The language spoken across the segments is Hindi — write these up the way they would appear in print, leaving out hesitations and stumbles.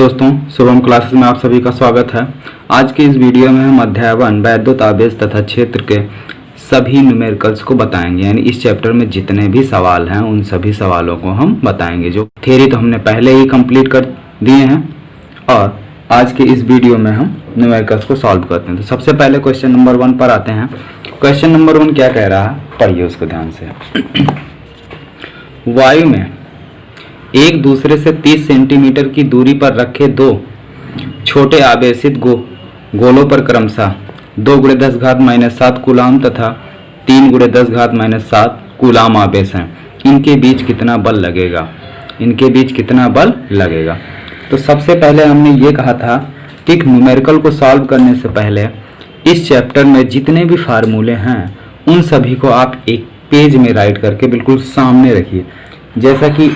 दोस्तों, शुभम क्लासेस में आप सभी का स्वागत है। आज के इस वीडियो में हम अध्याय 1 वैद्युत आवेश तथा क्षेत्र के सभी न्यूमेरिकल्स को बताएंगे। यानी इस चैप्टर में जितने भी सवाल हैं उन सभी सवालों को हम बताएंगे। जो थ्योरी तो हमने पहले ही कंप्लीट कर दिए हैं और आज के इस वीडियो में हम न्यूमेरिकल्स को सॉल्व करते हैं। तो सबसे पहले क्वेश्चन नंबर 1 पर आते हैं। क्वेश्चन नंबर 1 क्या कह रहा है, पढ़िए उसको ध्यान से। वायु में एक दूसरे से 30 सेंटीमीटर की दूरी पर रखे दो छोटे आवेशित गोलों पर क्रमशः 2 × 10⁻⁷ कूलाम तथा 3 × 10⁻⁷ कूलाम आवेश हैं। इनके बीच कितना बल लगेगा? इनके बीच कितना बल लगेगा? तो सबसे पहले हमने ये कहा था कि न्यूमेरिकल को सॉल्व करने से पहले इस चैप्टर में जितने भी फार्मूले हैं उन सभी को आप एक पेज में राइट करके बिल्कुल सामने रखिए। जैसा कि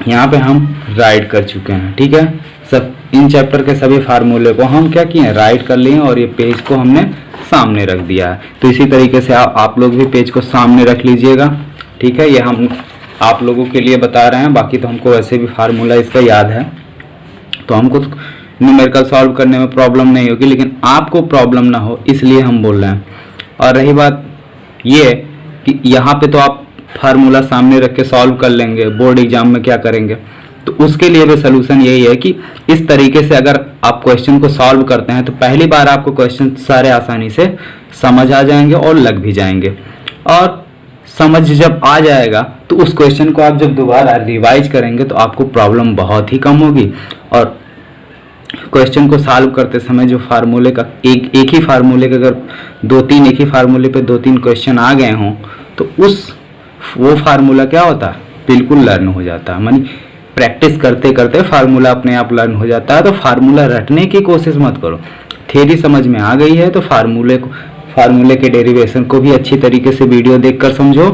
यहाँ पे हम राइट कर चुके हैं, ठीक है। सब इन चैप्टर के सभी फार्मूले को हम क्या किए, राइट कर लिए और ये पेज को हमने सामने रख दिया है। तो इसी तरीके से आप लोग भी पेज को सामने रख लीजिएगा, ठीक है। ये हम आप लोगों के लिए बता रहे हैं, बाकी तो हमको वैसे भी फार्मूला इसका याद है, तो हमको न्यूमेरिकल सॉल्व करने में प्रॉब्लम नहीं होगी, लेकिन आपको प्रॉब्लम ना हो इसलिए हम बोल रहे हैं। और रही बात ये कि यहाँ पे तो आप फार्मूला सामने रख के सॉल्व कर लेंगे, बोर्ड एग्जाम में क्या करेंगे, तो उसके लिए भी सलूशन यही है कि इस तरीके से अगर आप क्वेश्चन को सॉल्व करते हैं तो पहली बार आपको क्वेश्चन सारे आसानी से समझ आ जाएंगे और लग भी जाएंगे। और समझ जब आ जाएगा तो उस क्वेश्चन को आप जब दोबारा रिवाइज करेंगे तो आपको प्रॉब्लम बहुत ही कम होगी। और क्वेश्चन को सॉल्व करते समय जो फार्मूले का एक ही फार्मूले का अगर 2-3 एक ही फार्मूले पे 2-3 क्वेश्चन आ गए हों तो वो फार्मूला क्या होता है, बिल्कुल लर्न हो जाता है। मानी प्रैक्टिस करते करते फार्मूला अपने आप लर्न हो जाता है। तो फार्मूला रटने की कोशिश मत करो, थ्योरी समझ में आ गई है तो फार्मूले के डेरिवेशन को भी अच्छी तरीके से वीडियो देखकर समझो,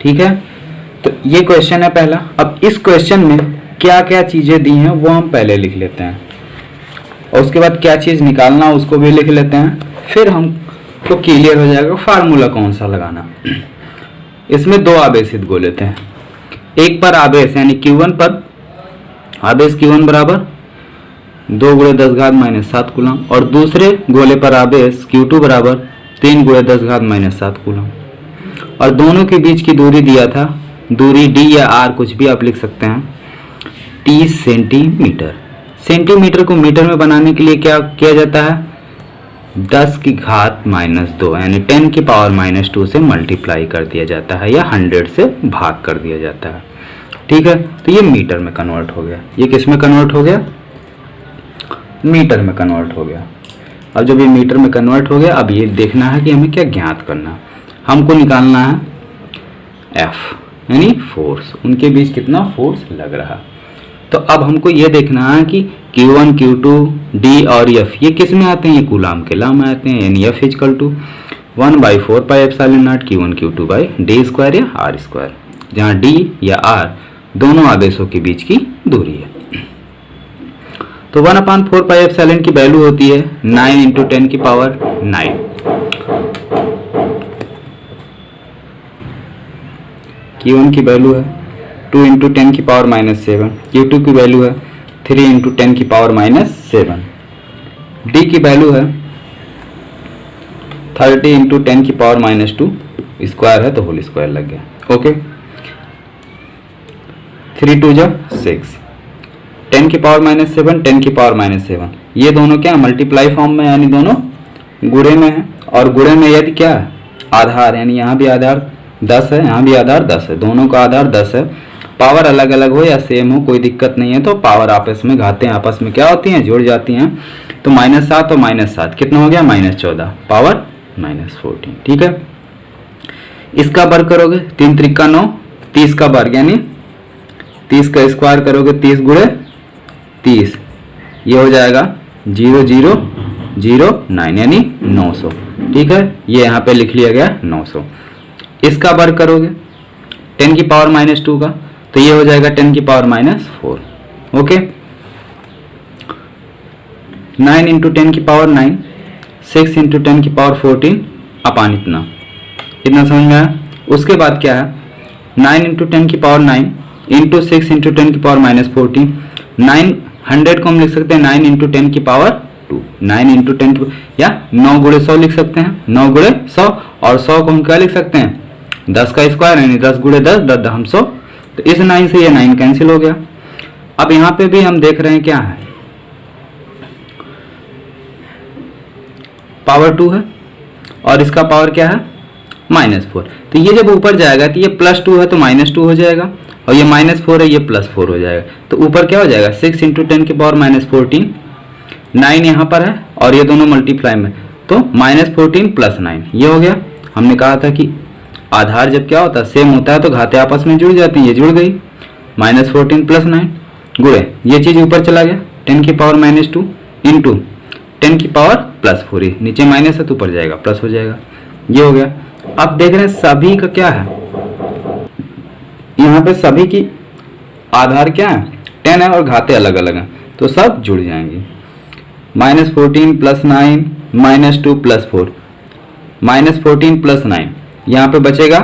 ठीक है। तो ये क्वेश्चन है पहला। अब इस क्वेश्चन में क्या क्या चीजें दी हैं वो हम पहले लिख लेते हैं और उसके बाद क्या चीज निकालना उसको भी लिख लेते हैं, फिर हमको क्लियर हो जाएगा फार्मूला कौन सा लगाना। इसमें 2 आवेशित गोले थे। एक पर आवेश यानी Q1 पर आवेश Q1 बराबर 2 × 10⁻⁷ कूलम और दूसरे गोले पर आवेश Q2 बराबर 3 × 10⁻⁷ कूलम। और दोनों के बीच की दूरी दिया था, दूरी D या R कुछ भी आप लिख सकते हैं, 30 सेंटीमीटर। सेंटीमीटर को मीटर में बनाने के लिए क्या किया जाता है, 10⁻² यानी 10⁻² से मल्टीप्लाई कर दिया जाता है या 100 से भाग कर दिया जाता है, ठीक है। तो ये मीटर में कन्वर्ट हो गया। ये किस में कन्वर्ट हो गया, मीटर में कन्वर्ट हो गया। अब जब ये मीटर में कन्वर्ट हो गया, अब ये देखना है कि हमें क्या ज्ञात करना। हमको निकालना है F यानी फोर्स, उनके बीच कितना फोर्स लग रहा। तो अब हमको ये देखना है कि Q1, Q2, D और F ये किस में आते हैं, ये कूलाम के लॉ में आते हैं। यानी F = 1/4πε0 Q1 Q2 d² या r², जहाँ D या R दोनों आवेशों के बीच की दूरी है। तो 1/4πε की वैल्यू होती है 9 × 10⁹। Q1 की वैल्यू है 2 × 10⁻⁷, Q2 की वैल्यू है 3 × 10⁻⁷, D की वैल्यू है 30 × 10⁻², स्क्वायर है तो होल स्क्वायर लग गया, ओके। 3 × 2 = 6, 10⁻⁷, 10⁻⁷, ये दोनों क्या मल्टीप्लाई फॉर्म में यानी दोनों गुणे में है। और गुणे में यदि क्या है, आधार, यानी यहाँ भी आधार 10 है, यहाँ भी आधार 10 है, दोनों का आधार 10 है। पावर अलग अलग हो या सेम हो कोई दिक्कत नहीं है, तो पावर आपस में घातें आपस में क्या होती हैं, जुड़ जाती हैं। तो -7 और -7 कितना हो गया, -14, पावर -14, ठीक है। इसका वर्ग करोगे 3 × 3 = 9, 30 का वर्ग यानी 30 का स्क्वायर करोगे 30 × 30, ये हो जाएगा 0009 यानी 900, ठीक है। ये यहाँ पे लिख लिया गया 900। इसका वर्ग करोगे 10⁻⁻² का, तो ये हो जाएगा 10⁻⁴, ओके। 9 × 10⁹, 6 × 10⁴, अपान इतना समझ में आया। उसके बाद क्या है, 9 × 10⁹ इंटू 6 × 10⁻⁴, 900 को हम लिख सकते हैं 9 इंटू 10 की पावर 2, 9 इंटू 10 या 9 गुणे 100 लिख सकते हैं, 9 गुणे 100, और 100 को हम क्या लिख सकते हैं 10 का स्क्वायर, यानी 10 गुणे 10 10 हम 100। तो इस 9 से ये 9 कैंसिल हो गया। अब यहाँ पे भी हम देख रहे हैं क्या है, पावर 2 है और इसका पावर क्या है -4। तो ये जब ऊपर जाएगा तो ये +2 है तो -2 हो जाएगा, और ये -4 है ये +4 हो जाएगा। तो ऊपर क्या हो जाएगा 6 इंटू 10 की पावर -14, 9 यहाँ पर है और ये दोनों मल्टीप्लाई में, तो -14 + 9 ये हो गया। हमने कहा था कि आधार जब क्या होता है सेम होता है तो घातें आपस में जुड़ जाती हैं, ये जुड़ गई। -14 + 9 गुणे ये चीज ऊपर चला गया 10 की पावर -2 इंटू 10 की पावर +4, नीचे माइनस है तो ऊपर जाएगा प्लस हो जाएगा, ये हो गया। अब देख रहे हैं सभी का क्या है, यहाँ पे सभी की आधार क्या है 10 है और घातें अलग अलग हैं तो सब जुड़ जाएंगी। -14 + 9 -2 + 4, -14 + 9 यहाँ पे बचेगा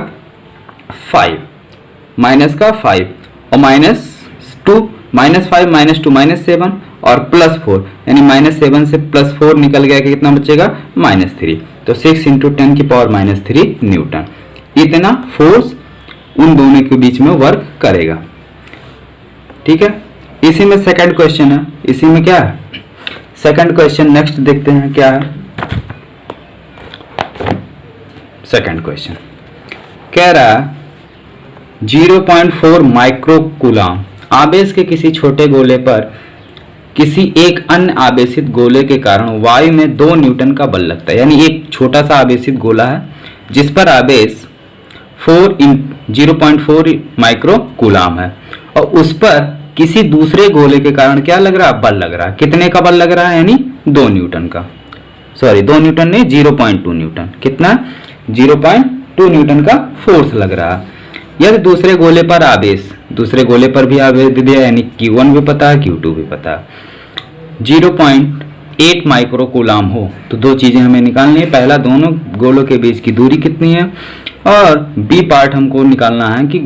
5, माइनस का 5 और -2 -5 -2 -7 और +4, यानी -7 से +4 निकल गया कि कितना बचेगा -3। तो 6 इंटू 10 की पावर -3 न्यूटन, इतना फोर्स उन दोनों के बीच में वर्क करेगा। ठीक है, इसी में सेकंड क्वेश्चन है, इसी में क्या है सेकंड क्वेश्चन, नेक्स्ट देखते हैं क्या है। सेकंड क्वेश्चन कह रहा है 0.4 माइक्रो कूलाम आवेश के किसी छोटे गोले पर किसी एक अन्य आवेशित गोले के कारण वायु में 2 न्यूटन का बल लगता है। यानी एक छोटा सा आवेशित गोला है जिस पर आवेश 0.4 माइक्रो कूलाम है और उस पर किसी दूसरे गोले के कारण क्या लग रहा है बल लग रहा है। कितने का बल लग रहा है, यानी 2 न्यूटन का, सॉरी 2 न्यूटन नहीं 0.2 न्यूटन, कितना 0.2 न्यूटन का फोर्स लग रहा है। यदि दूसरे गोले पर आवेश, दूसरे गोले पर भी आवेश दे दिया, यानी Q1 भी पता है Q2 भी पता है, 0.8 माइक्रो कूलाम हो तो दो चीजें हमें निकालनी है। पहला दोनों गोलों के बीच की दूरी कितनी है, और बी पार्ट हमको निकालना है कि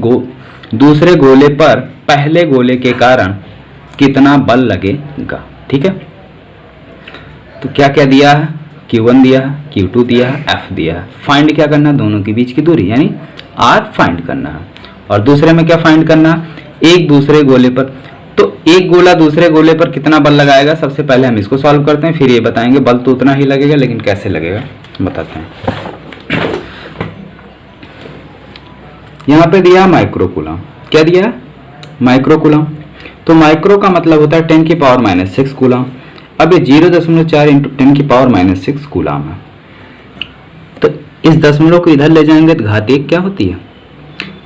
दूसरे गोले पर पहले गोले के कारण कितना बल लगेगा। ठीक है, तो क्या क्या दिया है, Q1 दिया है, Q2 दिया है, F दिया है। फाइंड क्या करना है, दोनों के बीच की दूरी यानी R फाइंड करना है। और दूसरे में क्या फाइंड करना, एक दूसरे गोले पर, तो एक गोला दूसरे गोले पर कितना बल लगाएगा। सबसे पहले हम इसको सॉल्व करते हैं, फिर ये बताएंगे बल तो उतना ही लगेगा लेकिन कैसे लगेगा बताते हैं। यहाँ पे दिया माइक्रो कूलाम, क्या दिया माइक्रो कूलाम, तो माइक्रो का मतलब होता है 10 की पावर -6 कूलाम। अब ये 0.4 इंटू 10 की पावर -6 कूलाम है, तो इस दशमलव को इधर ले जाएंगे तो घात 1 क्या होती है,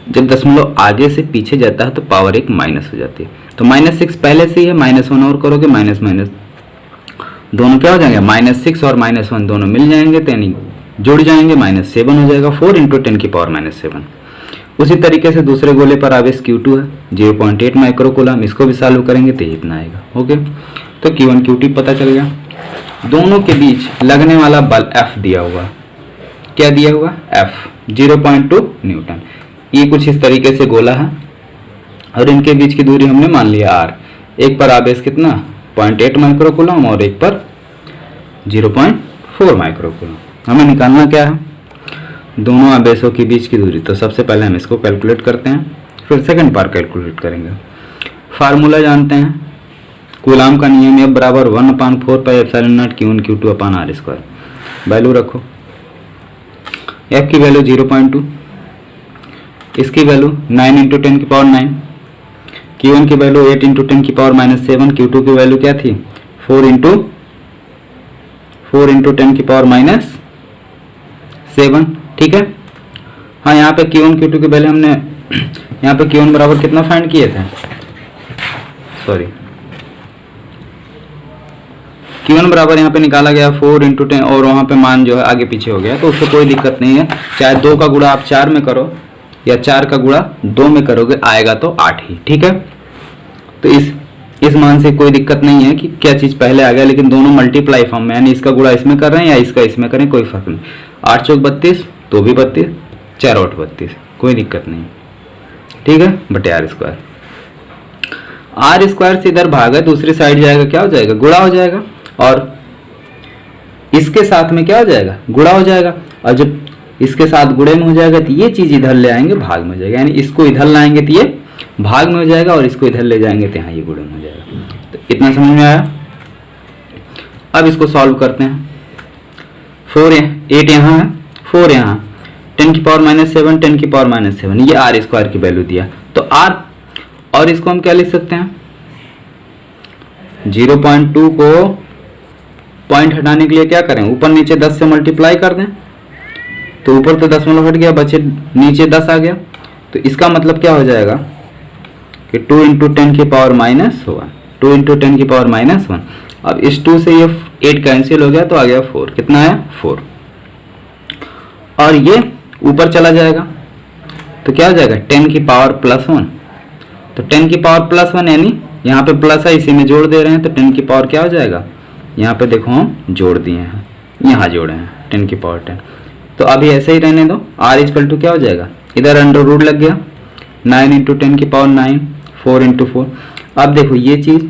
जब दशमलव आगे से पीछे जाता है तो पावर 1 माइनस हो जाती है। तो -6 पहले से ही है, -1 और करोगे माइनस माइनस दोनों क्या हो जाएंगे, -6 और -1 दोनों मिल जाएंगे तो यानी जुड़ जाएंगे, -7 हो जाएगा। 4 इंटू 10 की पावर -7। उसी तरीके से दूसरे गोले पर आवेश Q2 है 0.8 माइक्रो कूलाम, इसको भी सॉल्व करेंगे तो इतना आएगा। ओके, तो Q1 Q2 पता चल गया। दोनों के बीच लगने वाला बल F दिया हुआ, क्या दिया हुआ F 0.2 न्यूटन। ये कुछ इस तरीके से गोला है और इनके बीच की दूरी हमने मान लिया R। एक पर आवेश कितना 0.8 माइक्रो कूलाम और एक पर 0.4 माइक्रो कूलाम। हमें निकालना क्या है, दोनों आवेशों के बीच की दूरी। तो सबसे पहले हम इसको कैलकुलेट करते हैं, फिर सेकंड पार्ट कैलकुलेट करेंगे। फार्मूला जानते हैं, कूलाम का नियम F बराबर 1/4 pi epsilon not Q1 Q2 upon R square. Value रखो, F की वैल्यू 0.2, इसकी वैल्यू 9 इंटू 10 की पावर 9, Q1 की वैल्यू 8 इंटू 10 की पावर -7, Q2 की वैल्यू क्या थी 4 इंटू 10 की पावर -7। ठीक है, हाँ यहाँ पे Q1 Q2 के वैल्यू हमने यहाँ पे Q1 बराबर कितना फाइंड किए थे, सॉरी Q1 बराबर यहाँ पे निकाला गया 4 इंटू 10 और वहाँ पे मान जो है आगे पीछे हो गया, तो उससे कोई दिक्कत नहीं है। चाहे 2 का गुणा आप 4 में करो या 4 का गुणा 2 में करोगे आएगा तो 8 ही। ठीक है, तो इस मान से कोई दिक्कत नहीं है कि क्या चीज़ पहले आ गया, लेकिन दोनों मल्टीप्लाई फॉर्म में, यानी इसका गुणा इसमें कर रहे हैं या इसका इसमें करें कोई फर्क नहीं। 8 चौक 32 तो भी 32, 4 8 32, कोई दिक्कत नहीं। ठीक है, बटे R स्क्वायर। आर स्क्वायर से इधर भागा, दूसरी साइड जाएगा, क्या हो जाएगा, गुणा हो जाएगा, और इसके साथ में क्या हो जाएगा, गुणा हो जाएगा, और जब इसके साथ गुणे में हो जाएगा तो ये चीज इधर ले आएंगे, भाग में हो जाएगा, यानी इसको इधर लाएंगे तो ये भाग में हो जाएगा, और इसको इधर ले जाएंगे तो यहाँ ये गुणे में हो जाएगा। तो इतना समझ में आया। अब इसको सॉल्व करते हैं। 8 यहाँ है, 4 यहाँ, 10 की पावर -7, 10 की पावर -7, ये आर स्क्वायर की वैल्यू दिया। तो आर, और इसको हम क्या लिख सकते हैं, 0.2 को पॉइंट हटाने के लिए क्या करें, ऊपर नीचे 10 से मल्टीप्लाई कर दें, तो ऊपर तो 10 हट गया, बचे नीचे 10 आ गया, तो इसका मतलब क्या हो जाएगा कि 2 × 10 की पावर -1, 2 × 10 की पावर -1। अब इस 2 से ये 8 कैंसिल हो गया, तो आ गया 4, कितना आया 4, और ये ऊपर चला जाएगा तो क्या हो जाएगा 10 की पावर +1, तो 10 की पावर +1 यानी यहाँ पे प्लस है, इसी में जोड़ दे रहे हैं, तो 10 की पावर क्या हो जाएगा, यहाँ पे देखो हम जोड़ दिए हैं, यहाँ जोड़े हैं 10 की पावर 10, तो अभी ऐसे ही रहने दो। r = क्या हो जाएगा, इधर अंडर रूट लग गया, 9 × 10 की पावर 9, 4 × 4। अब देखो ये चीज़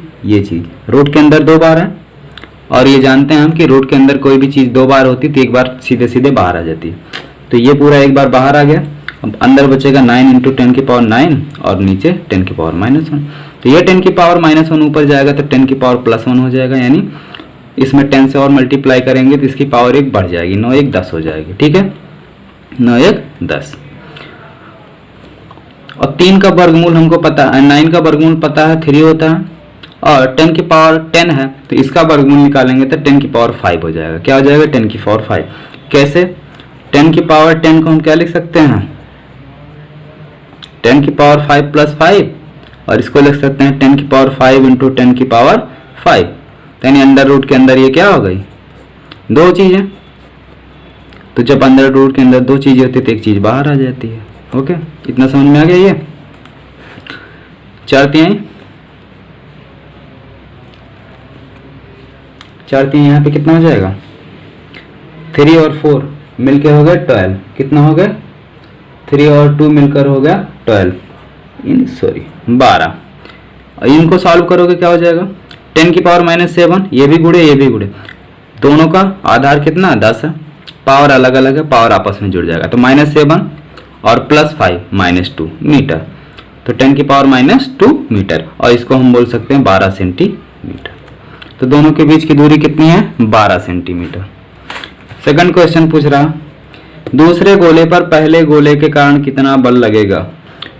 रूट के अंदर 2 बार है, और ये जानते हैं हम कि रूट के अंदर कोई भी चीज़ 2 बार होती तो एक बार सीधे सीधे बाहर आ जाती है, तो ये पूरा एक बार बाहर आ गया। अब अंदर बचेगा 9 × 10 की पावर 9, और नीचे 10 की पावर -1, तो ये 10 की पावर -1 ऊपर जाएगा तो 10 की पावर +1 हो जाएगा, यानी इसमें 10 से और मल्टीप्लाई करेंगे तो इसकी पावर 1 बढ़ जाएगी, 9 × 1 = 10 हो जाएगी, ठीक है, 9 × 1 = 10। और 3 का वर्गमूल हमको पता है, 9 का वर्गमूल पता है 3 होता है, और 10 की पावर 10 है तो इसका वर्गमूल निकालेंगे तो 10 की पावर 5 हो जाएगा। क्या हो जाएगा, 10 की पावर 5। कैसे, 10 की पावर 10 को हम क्या लिख सकते हैं, 10 की पावर 5 + 5, और इसको लिख सकते हैं 10 की पावर 5 × 10 की पावर 5, यानी अंडर रूट के अंदर ये क्या हो गई, 2 चीजें, तो जब अंडर रूट के अंदर 2 चीजें होती है तो एक चीज बाहर आ जाती है। ओके, इतना समझ में आ गया। ये 4 3 यहाँ पे कितना हो जाएगा, 3 और 4 मिलके हो गया 12, कितना हो गया, 3 और 2 मिलकर हो गया 12, 12। इनको सॉल्व करोगे क्या हो जाएगा, 10 की पावर -7, ये भी गुणे ये भी गुणे, दोनों का आधार कितना 10 है, पावर अलग अलग है, पावर आपस में जुड़ जाएगा, तो -7 और +5 -2 मीटर, तो 10 की पावर -2 मीटर, और इसको हम बोल सकते हैं 12 सेंटीमीटर। तो दोनों के बीच की दूरी कितनी है, 12 सेंटीमीटर। सेकंड क्वेश्चन पूछ रहा, दूसरे गोले पर पहले गोले के कारण कितना बल लगेगा,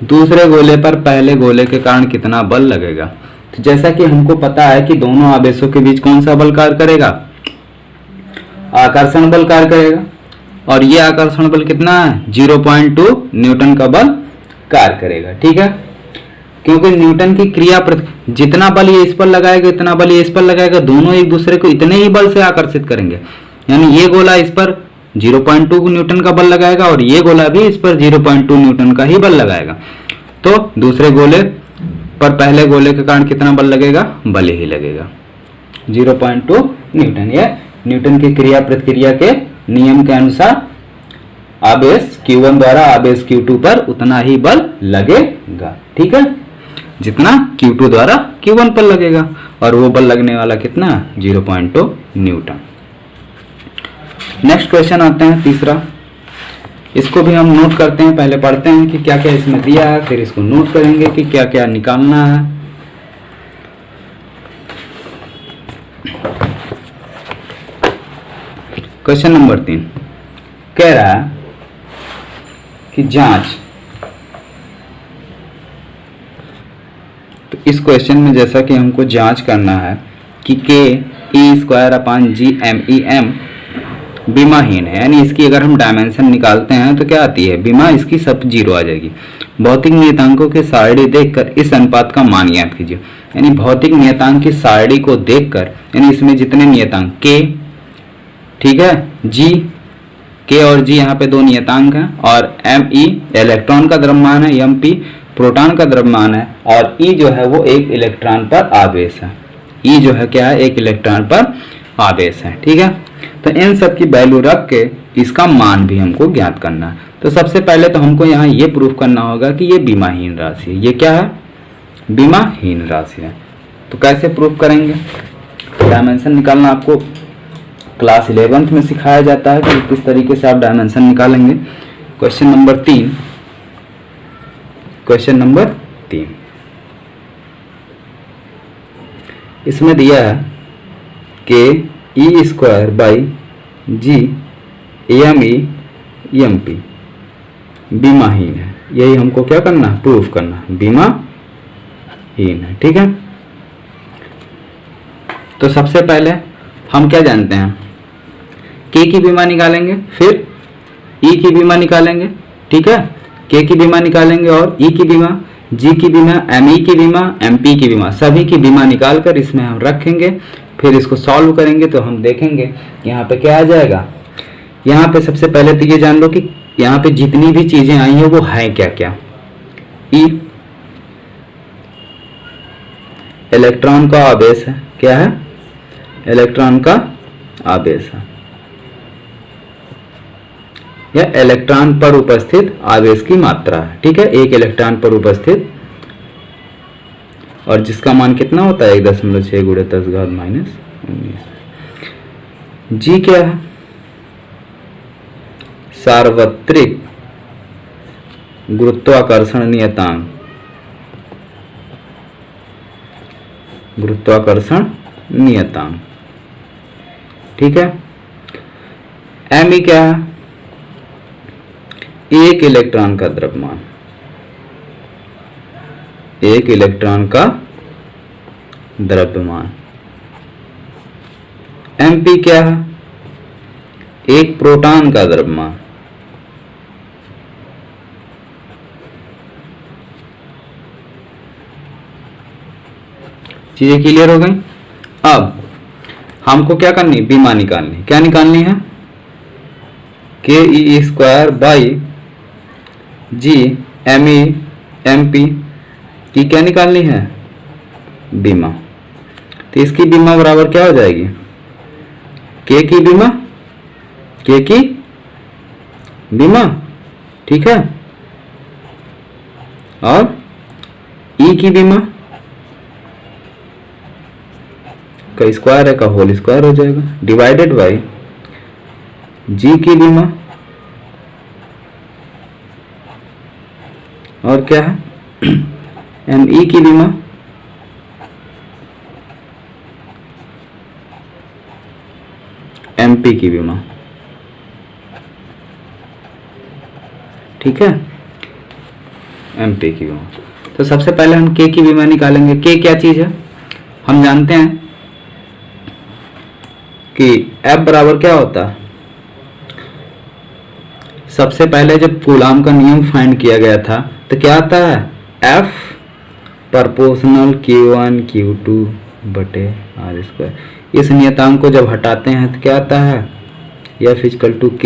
दूसरे गोले पर पहले गोले के कारण कितना बल लगेगा। तो जैसा कि हमको पता है कि दोनों आवेशों के बीच कौन सा बल कार्य करेगा, आकर्षण बल कार्य करेगा, और ये आकर्षण बल कितना है, 0.2 न्यूटन का बल कार्य करेगा, ठीक है, क्योंकि न्यूटन की क्रिया जितना बल ये इस पर लगाएगा इतना बल ये इस पर लगाएगा, दोनों एक दूसरे को इतने ही बल से आकर्षित करेंगे, यानी ये गोला इस पर 0.2 न्यूटन का बल लगाएगा, और ये गोला भी इस पर 0.2 न्यूटन का ही बल लगाएगा। तो दूसरे गोले पर पहले गोले के कारण कितना बल लगेगा, बल ही लगेगा 0.2 न्यूटन। यह न्यूटन की क्रिया प्रतिक्रिया के नियम के अनुसार आवेश Q1 द्वारा आवेश Q2 पर उतना ही बल लगेगा, ठीक है, जितना Q2 द्वारा Q1 पर लगेगा, और वो बल लगने वाला कितना 0.2 न्यूटन। नेक्स्ट क्वेश्चन आते हैं तीसरा, इसको भी हम नोट करते हैं, पहले पढ़ते हैं कि क्या क्या इसमें दिया है, फिर इसको नोट करेंगे कि क्या क्या निकालना है। क्वेश्चन नंबर 3 कह रहा है कि जांच, तो इस क्वेश्चन में जैसा कि हमको जांच करना है कि K(E²/G(m)(E)m विमाहीन है, यानी इसकी अगर हम डायमेंशन निकालते हैं तो क्या आती है, विमा इसकी सब 0 आ जाएगी। भौतिक नियतांकों के सारणी देखकर इस अनुपात का मान ज्ञात कीजिए, यानी भौतिक नियतांक की सारणी को देखकर, यानी इसमें जितने नियतांक K, ठीक है, G, K और G यहाँ पे 2 नियतांक हैं, और Me इलेक्ट्रॉन का द्रव्यमान है, Mp प्रोटॉन का द्रव्यमान है, और E जो है वो एक इलेक्ट्रॉन पर आवेश है, E जो है क्या है, एक इलेक्ट्रॉन पर आवेश है, ठीक है। तो इन सब की वैल्यू रख के इसका मान भी हमको ज्ञात करना है। तो सबसे पहले तो हमको यहाँ ये प्रूफ करना होगा कि ये विमाहीन राशि है, ये क्या है, बीमाहीन राशि है। तो कैसे प्रूफ करेंगे? डायमेंशन निकालना आपको क्लास 11th में सिखाया जाता है कि किस तरीके से आप डायमेंशन निकालेंगे। क्वेश्चन नंबर 3, क्वेश्चन नंबर 3 इसमें दिया है कि E square by G M E M P बीमाहीन है। यही हमको क्या करना है? प्रूफ करना है, बीमाहीन है। ठीक है, तो सबसे पहले हम क्या जानते हैं? के की बीमा निकालेंगे, फिर ई की बीमा निकालेंगे। ठीक है, के की बीमा निकालेंगे और ई की बीमा, जी की बीमा, एम ई की बीमा, एम पी की बीमा, सभी की बीमा निकाल कर इसमें हम रखेंगे। फिर इसको सॉल्व करेंगे तो हम देखेंगे यहाँ पे क्या आ जाएगा। यहाँ पे सबसे पहले तो ये जान लो कि यहाँ पे जितनी भी चीजें आई हैं वो है क्या क्या। ई इलेक्ट्रॉन का आवेश है, क्या है? इलेक्ट्रॉन का आवेश है, या इलेक्ट्रॉन पर उपस्थित आवेश की मात्रा है। ठीक है, एक इलेक्ट्रॉन पर उपस्थित, और जिसका मान कितना होता है? 1.6 × 10⁻⁻19। जी क्या है? सार्वत्रिक गुरुत्वाकर्षण नियतांक, गुरुत्वाकर्षण नियतांक। ठीक है, एम ई क्या है? एक इलेक्ट्रॉन का द्रव्यमान, एक इलेक्ट्रॉन का द्रव्यमान। एम पी क्या है? एक प्रोटॉन का द्रव्यमान। चीजें क्लियर हो गई? अब हमको क्या करनी? बीमा निकालनी। क्या निकालनी है? K E square by G M E M P की क्या निकालनी है? बीमा। तो इसकी बीमा बराबर क्या हो जाएगी? के की बीमा, के की बीमा। ठीक है, और ई की बीमा का स्क्वायर है का होल स्क्वायर हो जाएगा, डिवाइडेड बाई जी की बीमा, और क्या है? एम ई की बीमा, एम पी की बीमा। ठीक है, एम पी की बीमा। तो सबसे पहले हम के की बीमा निकालेंगे। के क्या चीज है? हम जानते हैं कि F बराबर क्या होता है? सबसे पहले जब कूलाम का नियम फाइंड किया गया था तो क्या आता है? F प्रोपोर्शनल Q1 Q2 बटे R स्क्वायर। इस नियतांक को जब हटाते हैं तो क्या आता है? F = K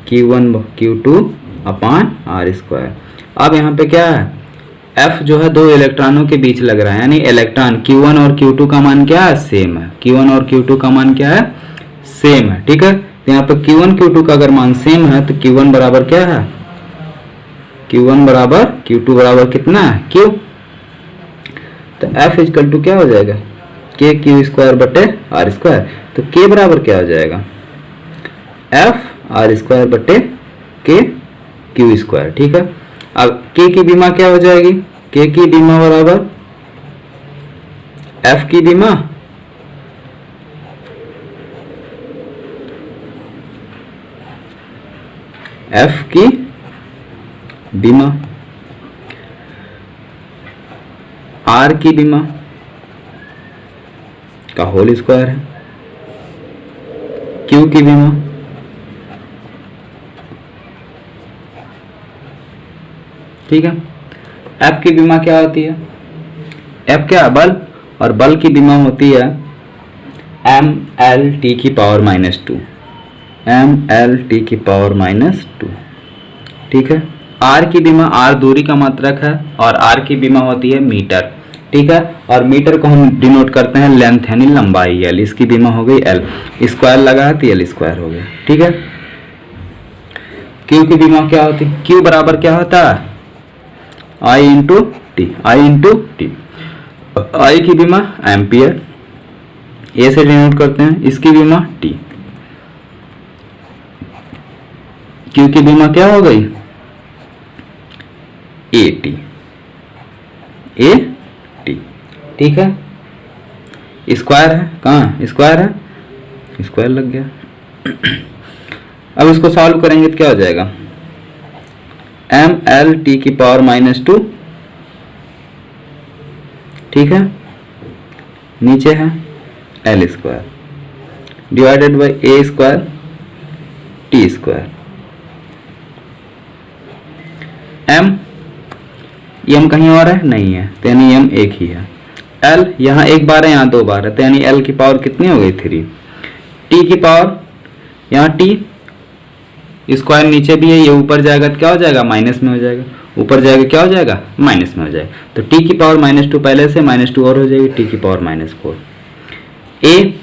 Q1 Q2 अपान R स्क्वायर। अब यहाँ पे क्या है? F जो है दो इलेक्ट्रॉनों के बीच लग रहा है, यानी इलेक्ट्रॉन Q1 और Q2 का मान क्या है? सेम है। Q1 और Q2 का मान क्या है? सेम है। ठीक है, तो यहाँ पे Q1 Q2 का अगर मान सेम है तो Q1 बराबर क्या है? Q1 बराबर Q2 बराबर कितना है? Q। तो F = क्या हो जाएगा? K Q स्क्वायर बटे R स्क्वायर। तो K बराबर क्या हो जाएगा? F R स्क्वायर बटे K Q स्क्वायर। ठीक है, अब K की बीमा क्या हो जाएगी? K की बीमा बराबर F की बीमा F की बीमा R की बीमा का होल स्क्वायर है, Q की बीमा ठीक है। F की बीमा क्या होती है? F क्या है? बल, और बल की बीमा होती है mLt की पावर -2, mLt की पावर -2। ठीक है, R की बीमा, R दूरी का मात्रक है और R की बीमा होती है मीटर। ठीक है, और मीटर को हम डिनोट करते हैं लेंथ यानी लंबाई L। इसकी बीमा हो गई L, स्क्वायर लगा है तो L स्क्वायर हो गया। ठीक है, Q की बीमा क्या होती है? Q बराबर क्या होता है? I into T, I into T. I की बीमा एम्पियर, ए से डिनोट करते हैं, इसकी बीमा टी, क्यू की बीमा क्या हो गई ए टी, ए टी, ठीक है। स्क्वायर है, कहाँ स्क्वायर है, स्क्वायर लग गया। अब इसको सॉल्व करेंगे तो क्या हो जाएगा, एम एल टी की पावर -2, ठीक है, नीचे है L square divided by A square T square. M, M कहीं और है नहीं है, तो यानी एम एक ही है। एल यहाँ एक बार है, यहाँ दो बार है, तो यानी एल की पावर कितनी हो गई 3। टी की पावर यहाँ टी स्क्वायर नीचे भी है, ये ऊपर जाएगा तो क्या हो जाएगा माइनस में हो जाएगा, ऊपर जाएगा क्या हो जाएगा माइनस में हो जाएगा। तो टी की पावर -2 पहले से -2 और हो जाएगी, टी की पावर -4। ए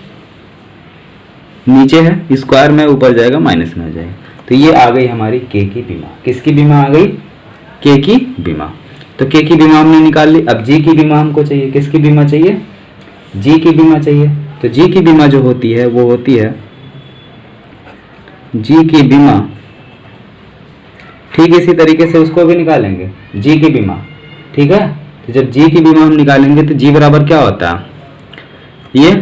नीचे है, स्क्वायर में ऊपर जाएगा माइनस में हो जाएगा। तो ये आ गई हमारी के की बीमा। किसकी बीमा आ गई, के की बीमा। तो के की बीमा हमने निकाल ली। अब जी की बीमा हमको चाहिए, किसकी बीमा चाहिए, जी की बीमा चाहिए। तो जी की बीमा जो होती है वो होती है, जी की बीमा ठीक इसी तरीके से उसको भी निकालेंगे, जी की बीमा, ठीक है। तो जब जी की बीमा हम निकालेंगे तो जी बराबर क्या होता है, ये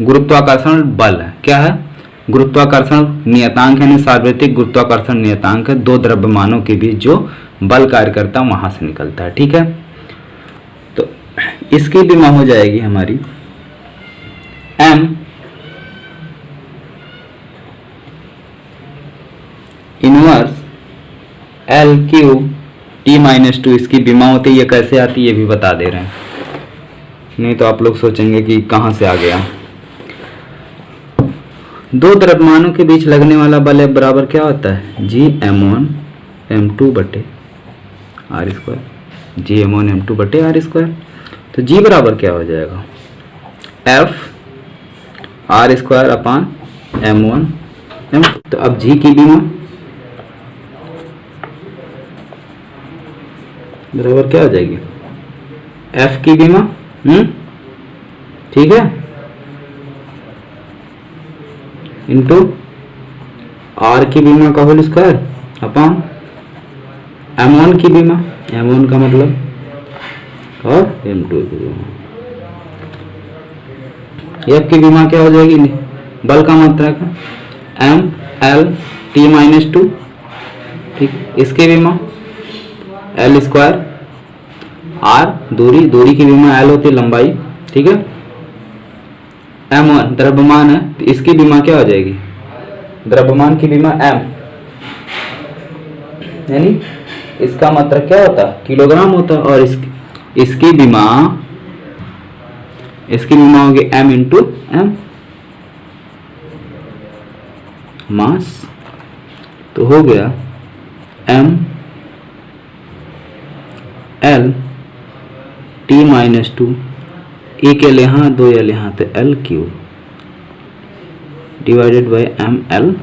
गुरुत्वाकर्षण बल है, क्या है, गुरुत्वाकर्षण नियतांक है, सार्वत्रिक गुरुत्वाकर्षण नियतांक है, दो द्रव्यमानों के बीच जो बल कार्य करता है वहां से निकलता है, ठीक है। तो इसकी बीमा हो जाएगी हमारी M inverse L Q T-2 इसकी बीमा होती है। ये कैसे आती है ये भी बता दे रहे हैं, नहीं तो आप लोग सोचेंगे कि कहाँ से आ गया। दो द्रव्यमानों के बीच लगने वाला बल F बराबर क्या होता है, G_m1 m2 बटे r स्क्वायर, G_m1 m2 बटे r स्क्वायर। तो G बराबर क्या हो जाएगा, F r square upon m1 m2। तो अब G की बीमा बराबर क्या हो जाएगी, F की बीमा, ठीक है, इंटू R की बीमा का होल स्क्वायर अपान M1 की बीमा, M1 का मतलब और M2 की बीमा। F की बीमा क्या हो जाएगी, बल का मात्रा का M L T-2, ठीक। इसकी बीमा L स्क्वायर, R दूरी, दूरी की बीमा L होती है लंबाई, ठीक है। M1 द्रव्यमान है, तो इसकी बीमा क्या हो जाएगी, द्रव्यमान की बीमा M, यानी इसका मात्रक क्या होता है किलोग्राम होता है, और इसकी बीमा होगी M इंटू M मास। तो हो गया M L T-2, एक एल यहाँ, दो एल यहाँ, तो L Q divided by M L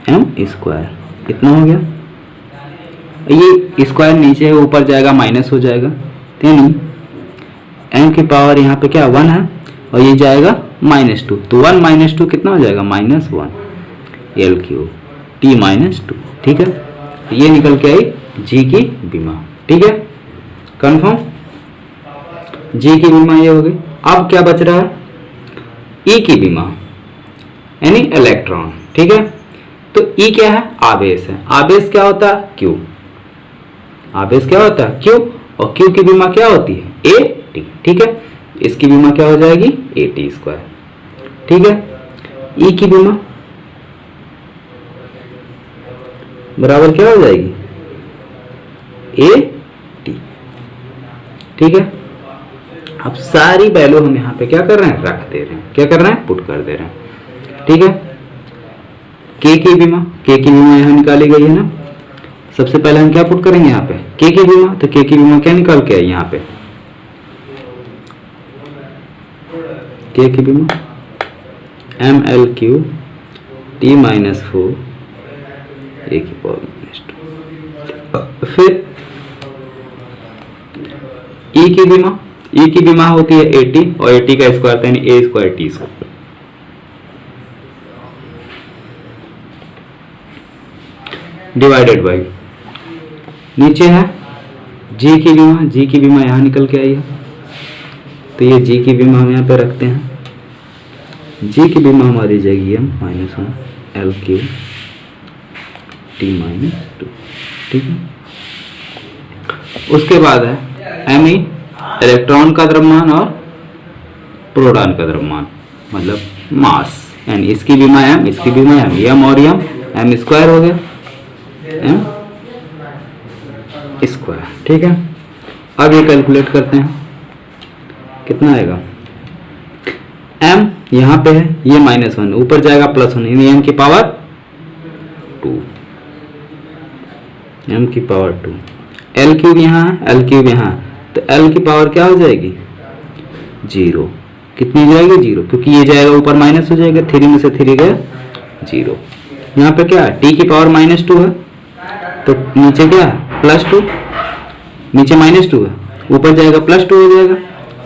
M square, इतना हो गया। ये स्क्वायर नीचे है, ऊपर जाएगा माइनस हो जाएगा, यानी एम की पावर यहाँ पे क्या 1 है, और ये जाएगा -2, तो 1 - 2 कितना हो जाएगा -1 एल क्यू T-2, ठीक है। तो ये निकल के आई जी की बीमा, ठीक है, कंफर्म। जी की बीमा ये हो गई। अब क्या बच रहा है, ई की बीमा यानी इलेक्ट्रॉन, ठीक है। तो ई क्या है, आवेश है। आवेश क्या होता है, क्यू, आवेश क्या होता है क्यू, और क्यू की बीमा क्या होती है ए टी, ठीक है। इसकी बीमा क्या हो जाएगी ए टी स्क्वायर, ठीक है। ई की बीमा बराबर क्या हो जाएगी ए टी, ठीक है। अब सारी वैल्यू हम यहाँ पे क्या कर रहे हैं, रख दे रहे हैं, क्या कर रहे हैं, पुट कर दे रहे हैं, ठीक है। के की बीमा यहाँ निकाली गई है ना। सबसे पहले हम क्या पुट करेंगे यहाँ पे, के की बीमा। तो के की बीमा क्या निकाल के आई यहाँ पे, के की बीमा एम एल क्यू T-4 ए की पावर -2। फिर ई की विमा होती है 80 और 80 का स्क्वायर यानी A square T square. Divided by नीचे है जी की विमा यहां निकल के आई है, तो ये जी की विमा हम यहाँ पे रखते हैं। जी की विमा हमारी जाएगी एम -1 एल क्यू T-2, ठीक है। उसके बाद है एम ई इलेक्ट्रॉन का द्रव्यमान और प्रोटॉन का द्रव्यमान मतलब मास, यानी इसकी विमा एम, इसकी विमा एम, एम और एम स्क्वायर हो गया एम स्क्वायर, ठीक है। अब ये कैलकुलेट करते हैं कितना आएगा। m यहाँ पे है, ये -1 ऊपर जाएगा +1 यानी m की पावर 2, m की पावर 2। l क्यूब यहाँ है, l क्यूब यहाँ, तो l की पावर क्या हो जाएगी 0। कितनी जाएगी 0, क्योंकि ये जाएगा ऊपर माइनस हो जाएगा, 3 में से 3 गया 0। यहाँ पे क्या है t की पावर -2 है, तो नीचे क्या है +2, नीचे -2 है, ऊपर जाएगा +2 हो जाएगा,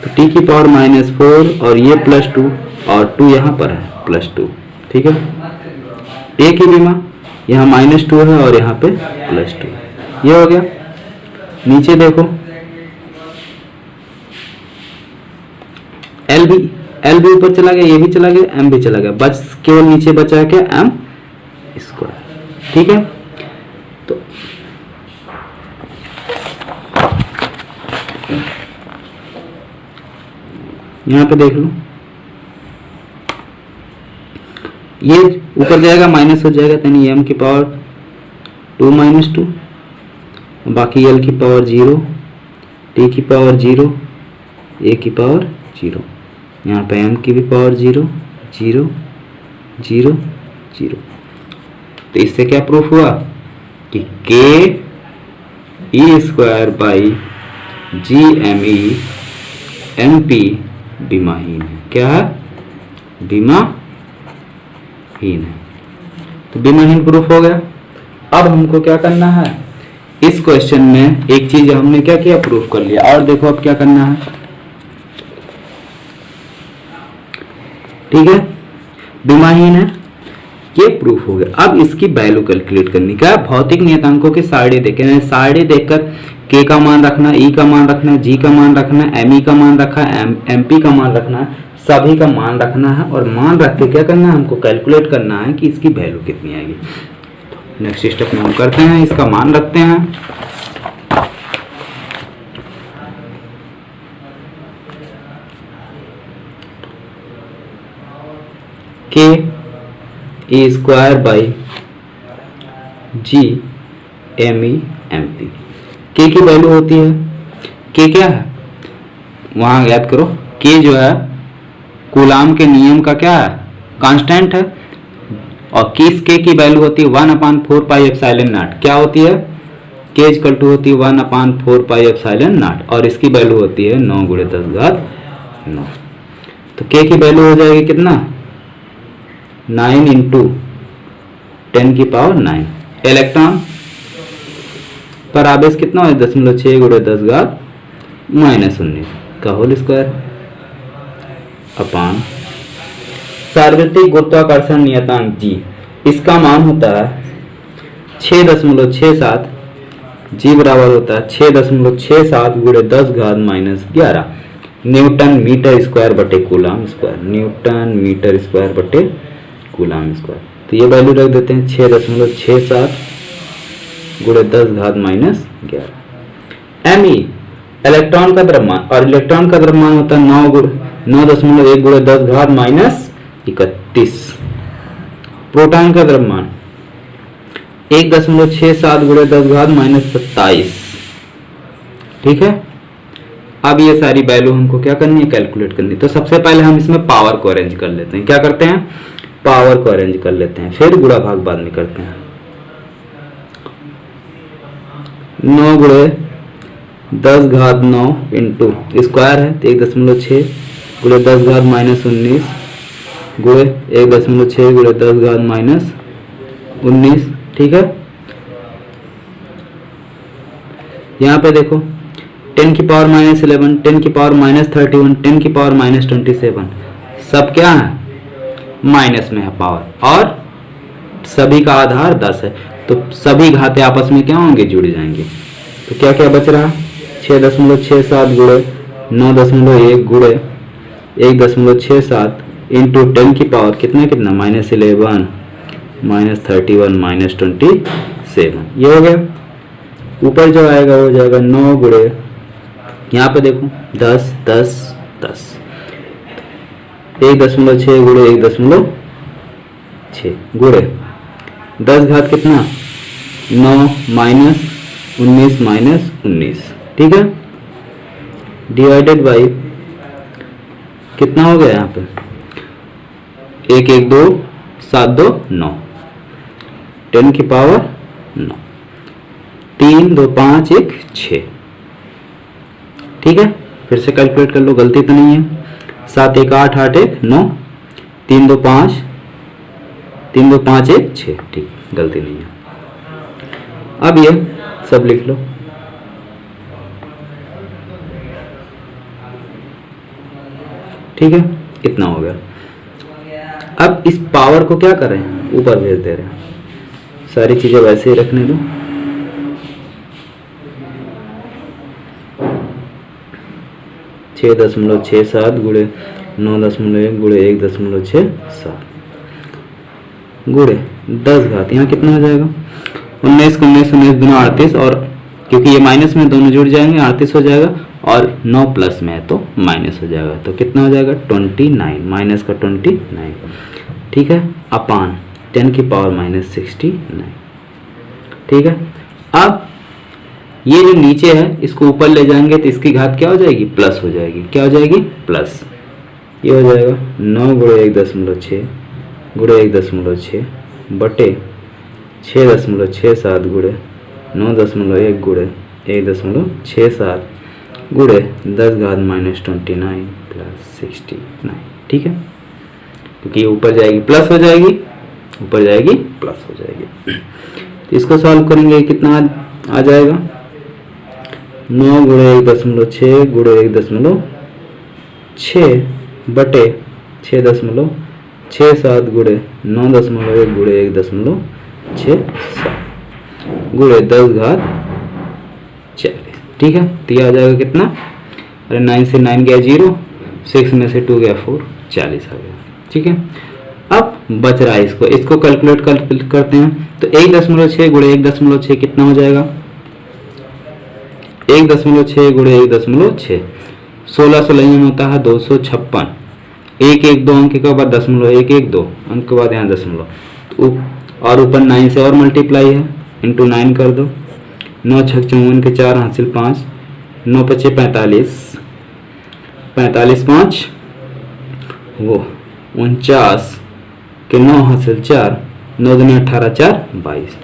तो t की पावर -4 और ये +2 और 2 यहाँ पर है +2, ठीक है। a की विमा यहाँ -2 है और यहाँ पे +2, ये हो गया। नीचे देखो L भी ऊपर चला गया, ये भी चला गया, m भी चला गया, बस केवल नीचे बचा क्या m स्क्वायर, ठीक है। तो यहाँ पे देख लो, ये ऊपर जाएगा माइनस हो जाएगा, यानी m की पावर 2 -2, बाकी l की पावर 0, t की पावर 0, a की पावर 0, यहाँ पे m की भी पावर 0 0 0 0। तो इससे क्या प्रूफ हुआ कि k e square by G M E M P विमाहीन है। क्या है विमाहीन है, तो विमाहीन प्रूफ हो गया। अब हमको क्या करना है, इस क्वेश्चन में एक चीज हमने क्या किया प्रूफ कर लिया, और देखो अब क्या करना है, ठीक है। विमाहीन है ये प्रूफ हो गया। अब इसकी वैल्यू कैलकुलेट करनी, क्या भौतिक नियतांकों की सारणी देखें, सारणी देखकर k का मान रखना, e का मान रखना, g का मान रखना, me का मान रखा, mp का मान रखना, सभी का मान रखना है, और मान रख के क्या करना है हमको कैलकुलेट करना है कि इसकी वैल्यू कितनी आएगी। तो नेक्स्ट स्टेप में हम करते हैं, इसका मान रखते हैं। k e square by G M E M P, K की वैल्यू होती है, के क्या है वहां याद करो, के जो है कूलाम के नियम का क्या है कांस्टेंट है, और किस के की वैल्यू होती है 1/4 पाई एप्सिलॉन नॉट, क्या होती है के इक्वल टू होती है 1/4 पाई एप्सिलॉन नॉट, और इसकी वैल्यू होती है 9 × 10⁻9। तो के की वैल्यू हो जाएगी कितना 9 × 10 की पावर 9। इलेक्ट्रॉन पर आवेश कितना है 0.6 × 10⁻−19 का होल स्क्वायर अपान सार्वत्रिक गुरुत्वाकर्षण नियतांक जी, इसका मान होता है 6.67, जी बराबर होता है 6.67 × 10⁻−11 न्यूटन मीटर स्क्वायर बटे coulomb square, newton metre square बटे कूलाम स्क्वायर। तो ये वैल्यू रख देते हैं 6.67 × 10⁻−11। me इलेक्ट्रॉन का द्रव्यमान, और इलेक्ट्रॉन का द्रव्यमान होता है 9.1 × 10⁻31। प्रोटॉन का द्रव्यमान 1.67 × 10⁻27, ठीक है। अब ये सारी वैल्यू हमको क्या करनी है कैलकुलेट करनी, तो सबसे पहले हम इसमें पावर को अरेंज कर लेते हैं। क्या करते हैं पावर को अरेंज कर लेते हैं, फिर गुणा भाग बाद में करते हैं। 9 × 10⁻9 इंटू स्क्वायर है तो 1.6 × 10⁻−19 गुणे 1.6 × 10⁻−19, ठीक है। यहाँ पे देखो 10 की पावर -11, 10 की पावर -31, 10 की पावर -27, सब क्या है, माइनस में है पावर, और सभी का आधार 10 है, तो सभी घाते आपस में क्या होंगे, जुड़ जाएंगे। तो क्या क्या बच रहा, 6.67 गुणे 9.1 गुणे 1.67 इंटू 10 की पावर कितना कितना -11 -31 -27, ये हो गया। ऊपर जो आएगा वो जाएगा 9 गुणे, यहाँ पे देखो 10 10 10, 1.6 गुणे 1.6 गुणे 10 घात कितना 9 -19 -19, ठीक है, डिवाइडेड बाई कितना हो गया यहाँ पे 1 1 2 7 2 9, 10 की पावर 9, 3 2 5 1 6, ठीक है। फिर से कैलकुलेट कर लो, गलती तो नहीं है। 7 1 8 8 1 9, 3 2 5 3 2 5 1 6, ठीक, गलती नहीं है। अब ये सब लिख लो, ठीक है, इतना हो गया। अब इस पावर को क्या करें, ऊपर भेज दे रहे हैं, सारी चीजें वैसे ही रखने दो। छः 6.67 गुणे 9.1 गुणे 1.67 गुणे 10 घात, यहाँ कितना हो जाएगा 19 19 19 दुना 38, और क्योंकि ये माइनस में दोनों जुड़ जाएंगे 38 हो जाएगा, और 9 प्लस में है तो माइनस हो जाएगा, तो कितना हो जाएगा 29, माइनस का 29, ठीक है, अपान 10 की पावर -69, ठीक है। अब ये जो नीचे है इसको ऊपर ले जाएंगे तो इसकी घात क्या हो जाएगी, प्लस हो जाएगी, क्या हो जाएगी, प्लस, ये हो जाएगा 9 गुणे 1.6 गुणे 1.6 बटे 6.67 गुणे 9.1 गुणे 1.67 गुणे 10 घात -29 प्लस 69, ठीक है, क्योंकि ऊपर जाएगी प्लस हो जाएगी, ऊपर जाएगी प्लस हो जाएगी। तो इसको सॉल्व करेंगे, कितना आ जाएगा 9 गुणे 1.6 गुणे 1.6 बटे 6.67 गुणे 9.1 गुणे 1.67 गुणे 10 घात 40, ठीक है। तो ये आ जाएगा कितना, अरे 9 से 9 गया 0, 6 में से 2 गया 4, 40 आ गया, ठीक है। अब बच रहा है इसको कैलकुलेट करते हैं, तो 1.6 गुणे 1.6 कितना हो जाएगा, 1.6 गुणे 1.6 16 16 में होता है 256, 1 1 2 अंक के बाद दशमलव, 1 1 2 अंक के बाद यहाँ दशमलव, तो और ऊपर 9 से और मल्टीप्लाई है, इंटू 9 कर दो, 9 6 54 के 4 हासिल 5, 9 5 45, 45 5 वो 49 के 9 हासिल 4, 9 दूनी 18 4 22,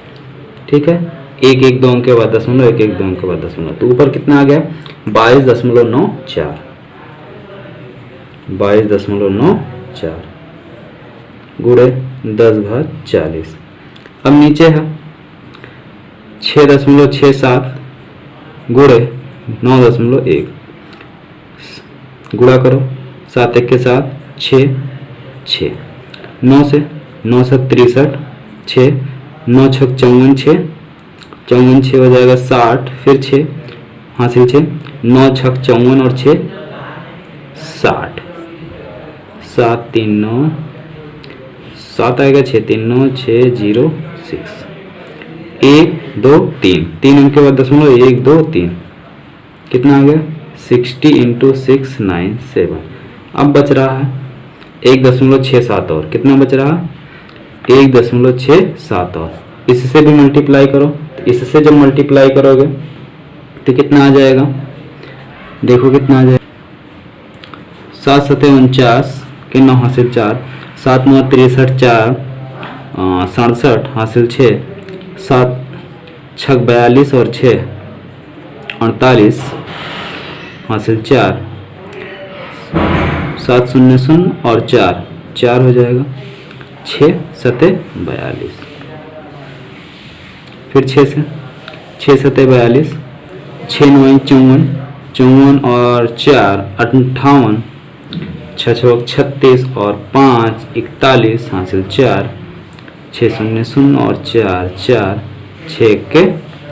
ठीक है। 1 1 2 अंक के बाद दशमलव, 1 1 2 अंक के बाद दशमलव, तो ऊपर कितना आ गया 22.94, 22.94 गुणे 10 घात 40। अब नीचे है 6.67 गुणे 9.1, गुणा करो 7 1 के साथ 6 6, 9 से 63 6, 9 6 54 6, 54 6 हो जाएगा 60, फिर 6 हासिल 6, 9 6 54 और 6 60, 7 3 9 7 आएगा, 6 3 9 6 0 6, 1 2 3 3 अंक के बाद दशमलव, 1 2 3 कितना आ गया 60 इंटू 6 9 7। अब बच रहा है 1.67 और, कितना बच रहा है 1.67 और, इससे भी मल्टीप्लाई करो, तो इससे जब मल्टीप्लाई करोगे तो कितना आ जाएगा, देखो कितना आ जाएगा 7 7 49 के 9 हासिल 4, 7 9 63 4 67 हासिल 6, 7 6 42 और 6 48 हासिल 4, 7 0 0 और 4 4 हो जाएगा, 6 7 42, फिर 6 से 6 7 42, 6 9 54, 54 और 4 58, 6 6 36 और 5 41, हासिल 4, 6 0 0 और 4 4, 6 के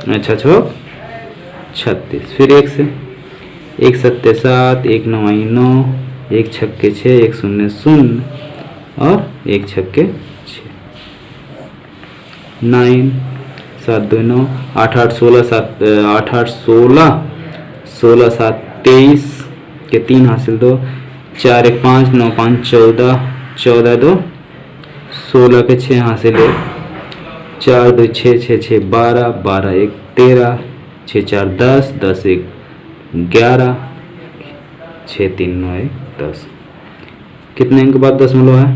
6 6 36, फिर 1 से 1 7 7, 1 9 9, 1 छक्के 6, 1 0 0 और 1 छक्के 6, 9 7 2 9, 8 8 16 7, 8 8 16, 16 7 23 के 3 हासिल 2, 4 1 5, 9 5 14, 14 2, 16 के 6 हासिल 1, 4 2 6 6 6 12, 12 1 13, 6 4 10, 10 1 11, 6 3 9 1 10। कितने अंक के बाद दशमलव है?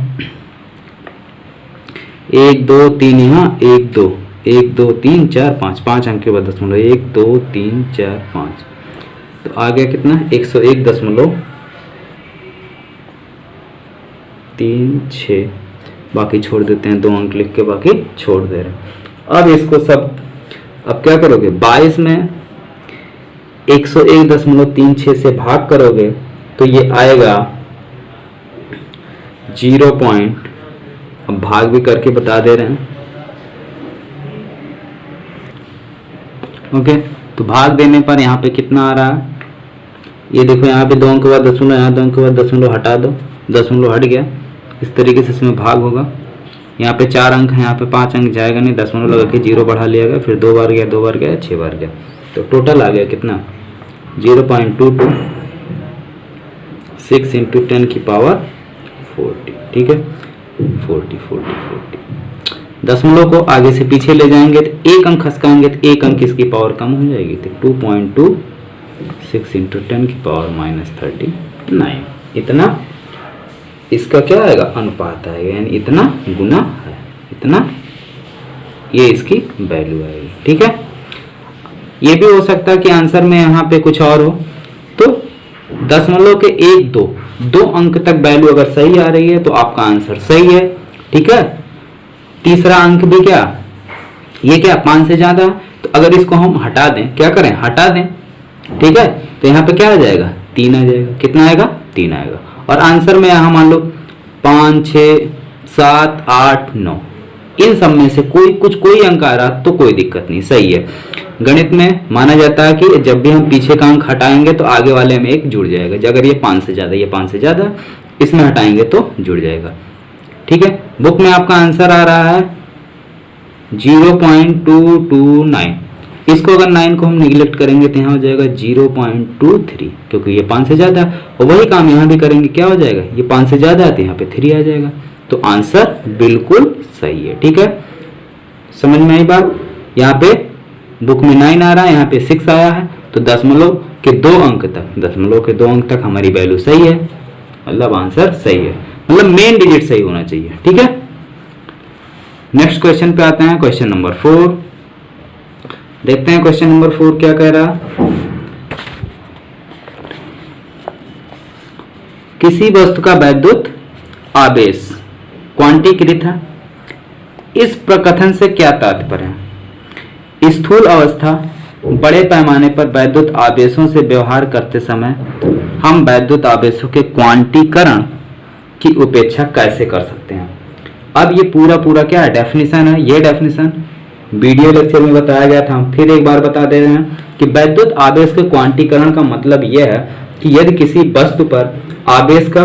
1 2 3, यहाँ 1 2 1 2 3 4 5, 5 अंक के बाद दशमलव, 1 2 3 4 5, तो आ गया कितना? 101.36, बाकी छोड़ देते हैं, 2 अंक लिख के बाकी छोड़ दे रहे हैं। अब इसको सब, अब क्या करोगे? 22 में 101.36 से भाग करोगे तो ये आएगा 0 पॉइंट, अब भाग भी करके बता दे रहे हैं। ओके, तो भाग देने पर यहाँ पे कितना आ रहा है? ये देखो, यहाँ पे 2 अंक के बाद दशमलव, यहाँ 2 अंक के बाद दशमलव हटा दो, दशमलव हट गया। इस तरीके से इसमें भाग होगा। यहाँ पे 4 अंक है, यहाँ पे 5 अंक जाएगा नहीं, दशमलव लगा के 0 बढ़ा लिया गया, फिर 2 बार गया, 2 बार गया, 6 बार गया, तो टोटल आ गया कितना? 0.22 6 × 10 की पावर 40, ठीक है, 40। दशमलव को आगे से पीछे ले जाएंगे तो 1 अंक खसकाएंगे तो 1 अंक इसकी पावर कम हो जाएगी, तो 2.2 6 × 10 की पावर -39, इतना इसका क्या आएगा? अनुपात आएगा, यानी इतना गुना है, इतना ये इसकी वैल्यू आएगी, ठीक है। ये भी हो सकता है कि आंसर में यहाँ पे कुछ और हो, तो दशमलव के 1 2 अंक तक वैल्यू अगर सही आ रही है तो आपका आंसर सही है, ठीक है। तीसरा अंक भी क्या, ये क्या 5 से ज्यादा, तो अगर इसको हम हटा दें, क्या करें? हटा दें, ठीक है, तो यहाँ पे क्या आ जाएगा? 3 आ जाएगा। कितना आएगा? 3 आएगा। और आंसर में यहाँ मान लो 5 6 7 8 9, इन सब में से कोई अंक आ रहा तो कोई दिक्कत नहीं, सही है। गणित में माना जाता है कि जब भी हम पीछे का अंक हटाएंगे तो आगे वाले में एक जुड़ जाएगा। अगर ये 5 से ज्यादा, ये 5 से ज्यादा, इसमें हटाएंगे तो जुड़ जाएगा, ठीक है। बुक में आपका आंसर आ रहा है 0.229। इसको अगर 9 को हम निगलेक्ट करेंगे तो यहाँ हो जाएगा 0.23, क्योंकि ये 5 से ज्यादा। और वही काम यहाँ भी करेंगे, क्या हो जाएगा? ये 5 से ज्यादा है तो यहाँ पे 3 आ जाएगा। तो आंसर बिल्कुल सही है, ठीक है। समझ में आई बात? यहाँ पे बुक में 9 आ रहा है, यहाँ पे 6 आया है, तो दशमलव के 2 अंक तक हमारी वैल्यू सही है, मतलब आंसर सही है, मतलब मेन डिजिट सही होना चाहिए, ठीक है। नेक्स्ट क्वेश्चन पे आते हैं, क्वेश्चन नंबर 4। देखते हैं क्वेश्चन नंबर 4 क्या कह रहा है। किसी वस्तु का वैद्युत आवेश क्वांटीकृत है। इस प्रकथन से क्या तात्पर्य है? स्थूल अवस्था बड़े पैमाने पर वैद्युत आवेशों से व्यवहार करते समय हम वैद्युत आवेशों के क्वांटीकरण की उपेक्षा कैसे कर सकते हैं? अब ये पूरा क्या है? डेफिनेशन है। ये डेफिनेशन वीडियो लेक्चर में बताया गया था, हम फिर एक बार बता दे रहे हैं कि वैद्युत आवेश के क्वांटीकरण का मतलब यह है कि यदि किसी वस्तु पर आवेश का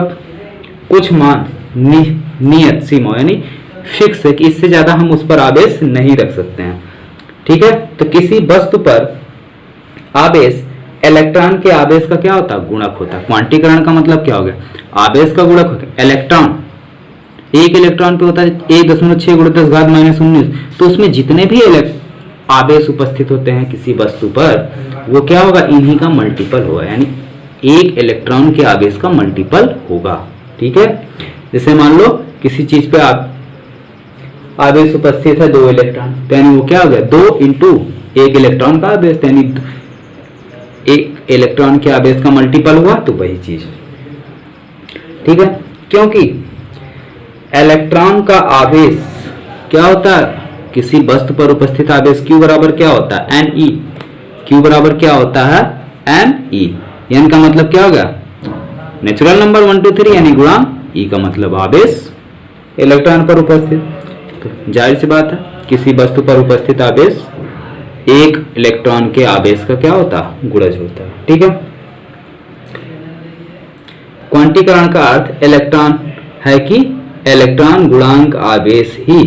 कुछ मान नियत सीमा यानी फिक्स है कि इससे ज्यादा हम उस पर आवेश नहीं रख सकते हैं, ठीक है। तो किसी वस्तु पर आवेश इलेक्ट्रॉन के आवेश का क्या होता है? गुणक होता है। क्वांटीकरण का मतलब क्या हो गया? आवेश का गुणक होता है। इलेक्ट्रॉन, एक इलेक्ट्रॉन पे होता है 1.6 × 10⁻19, तो उसमें जितने भी आवेश उपस्थित होते हैं किसी वस्तु पर, वो क्या होगा? इन्हीं का मल्टीपल होगा, यानी एक इलेक्ट्रॉन के आवेश का मल्टीपल होगा, ठीक है। जैसे मान लो किसी चीज पे आवेश उपस्थित है 2 इलेक्ट्रॉन, तो यानी वो क्या हो गया? 2 × 1 इलेक्ट्रॉन का आवेश, यानी 1 इलेक्ट्रॉन के आवेश का मल्टीपल हुआ, तो वही चीज, ठीक है। क्योंकि इलेक्ट्रॉन का आवेश क्या होता है? किसी वस्तु पर उपस्थित आवेश Q बराबर क्या होता है? Ne, Q Q बराबर क्या होता है ME। एन का मतलब क्या होगा नेचुरल नंबर 1 2 3 यानी गुणांक, ई का मतलब आवेश इलेक्ट्रॉन पर उपस्थित। तो जाहिर सी बात है किसी वस्तु पर उपस्थित आवेश एक इलेक्ट्रॉन के आवेश का क्या होता है गुणज होता है। ठीक है, क्वांटीकरण का अर्थ इलेक्ट्रॉन है कि इलेक्ट्रॉन गुणांक आवेश ही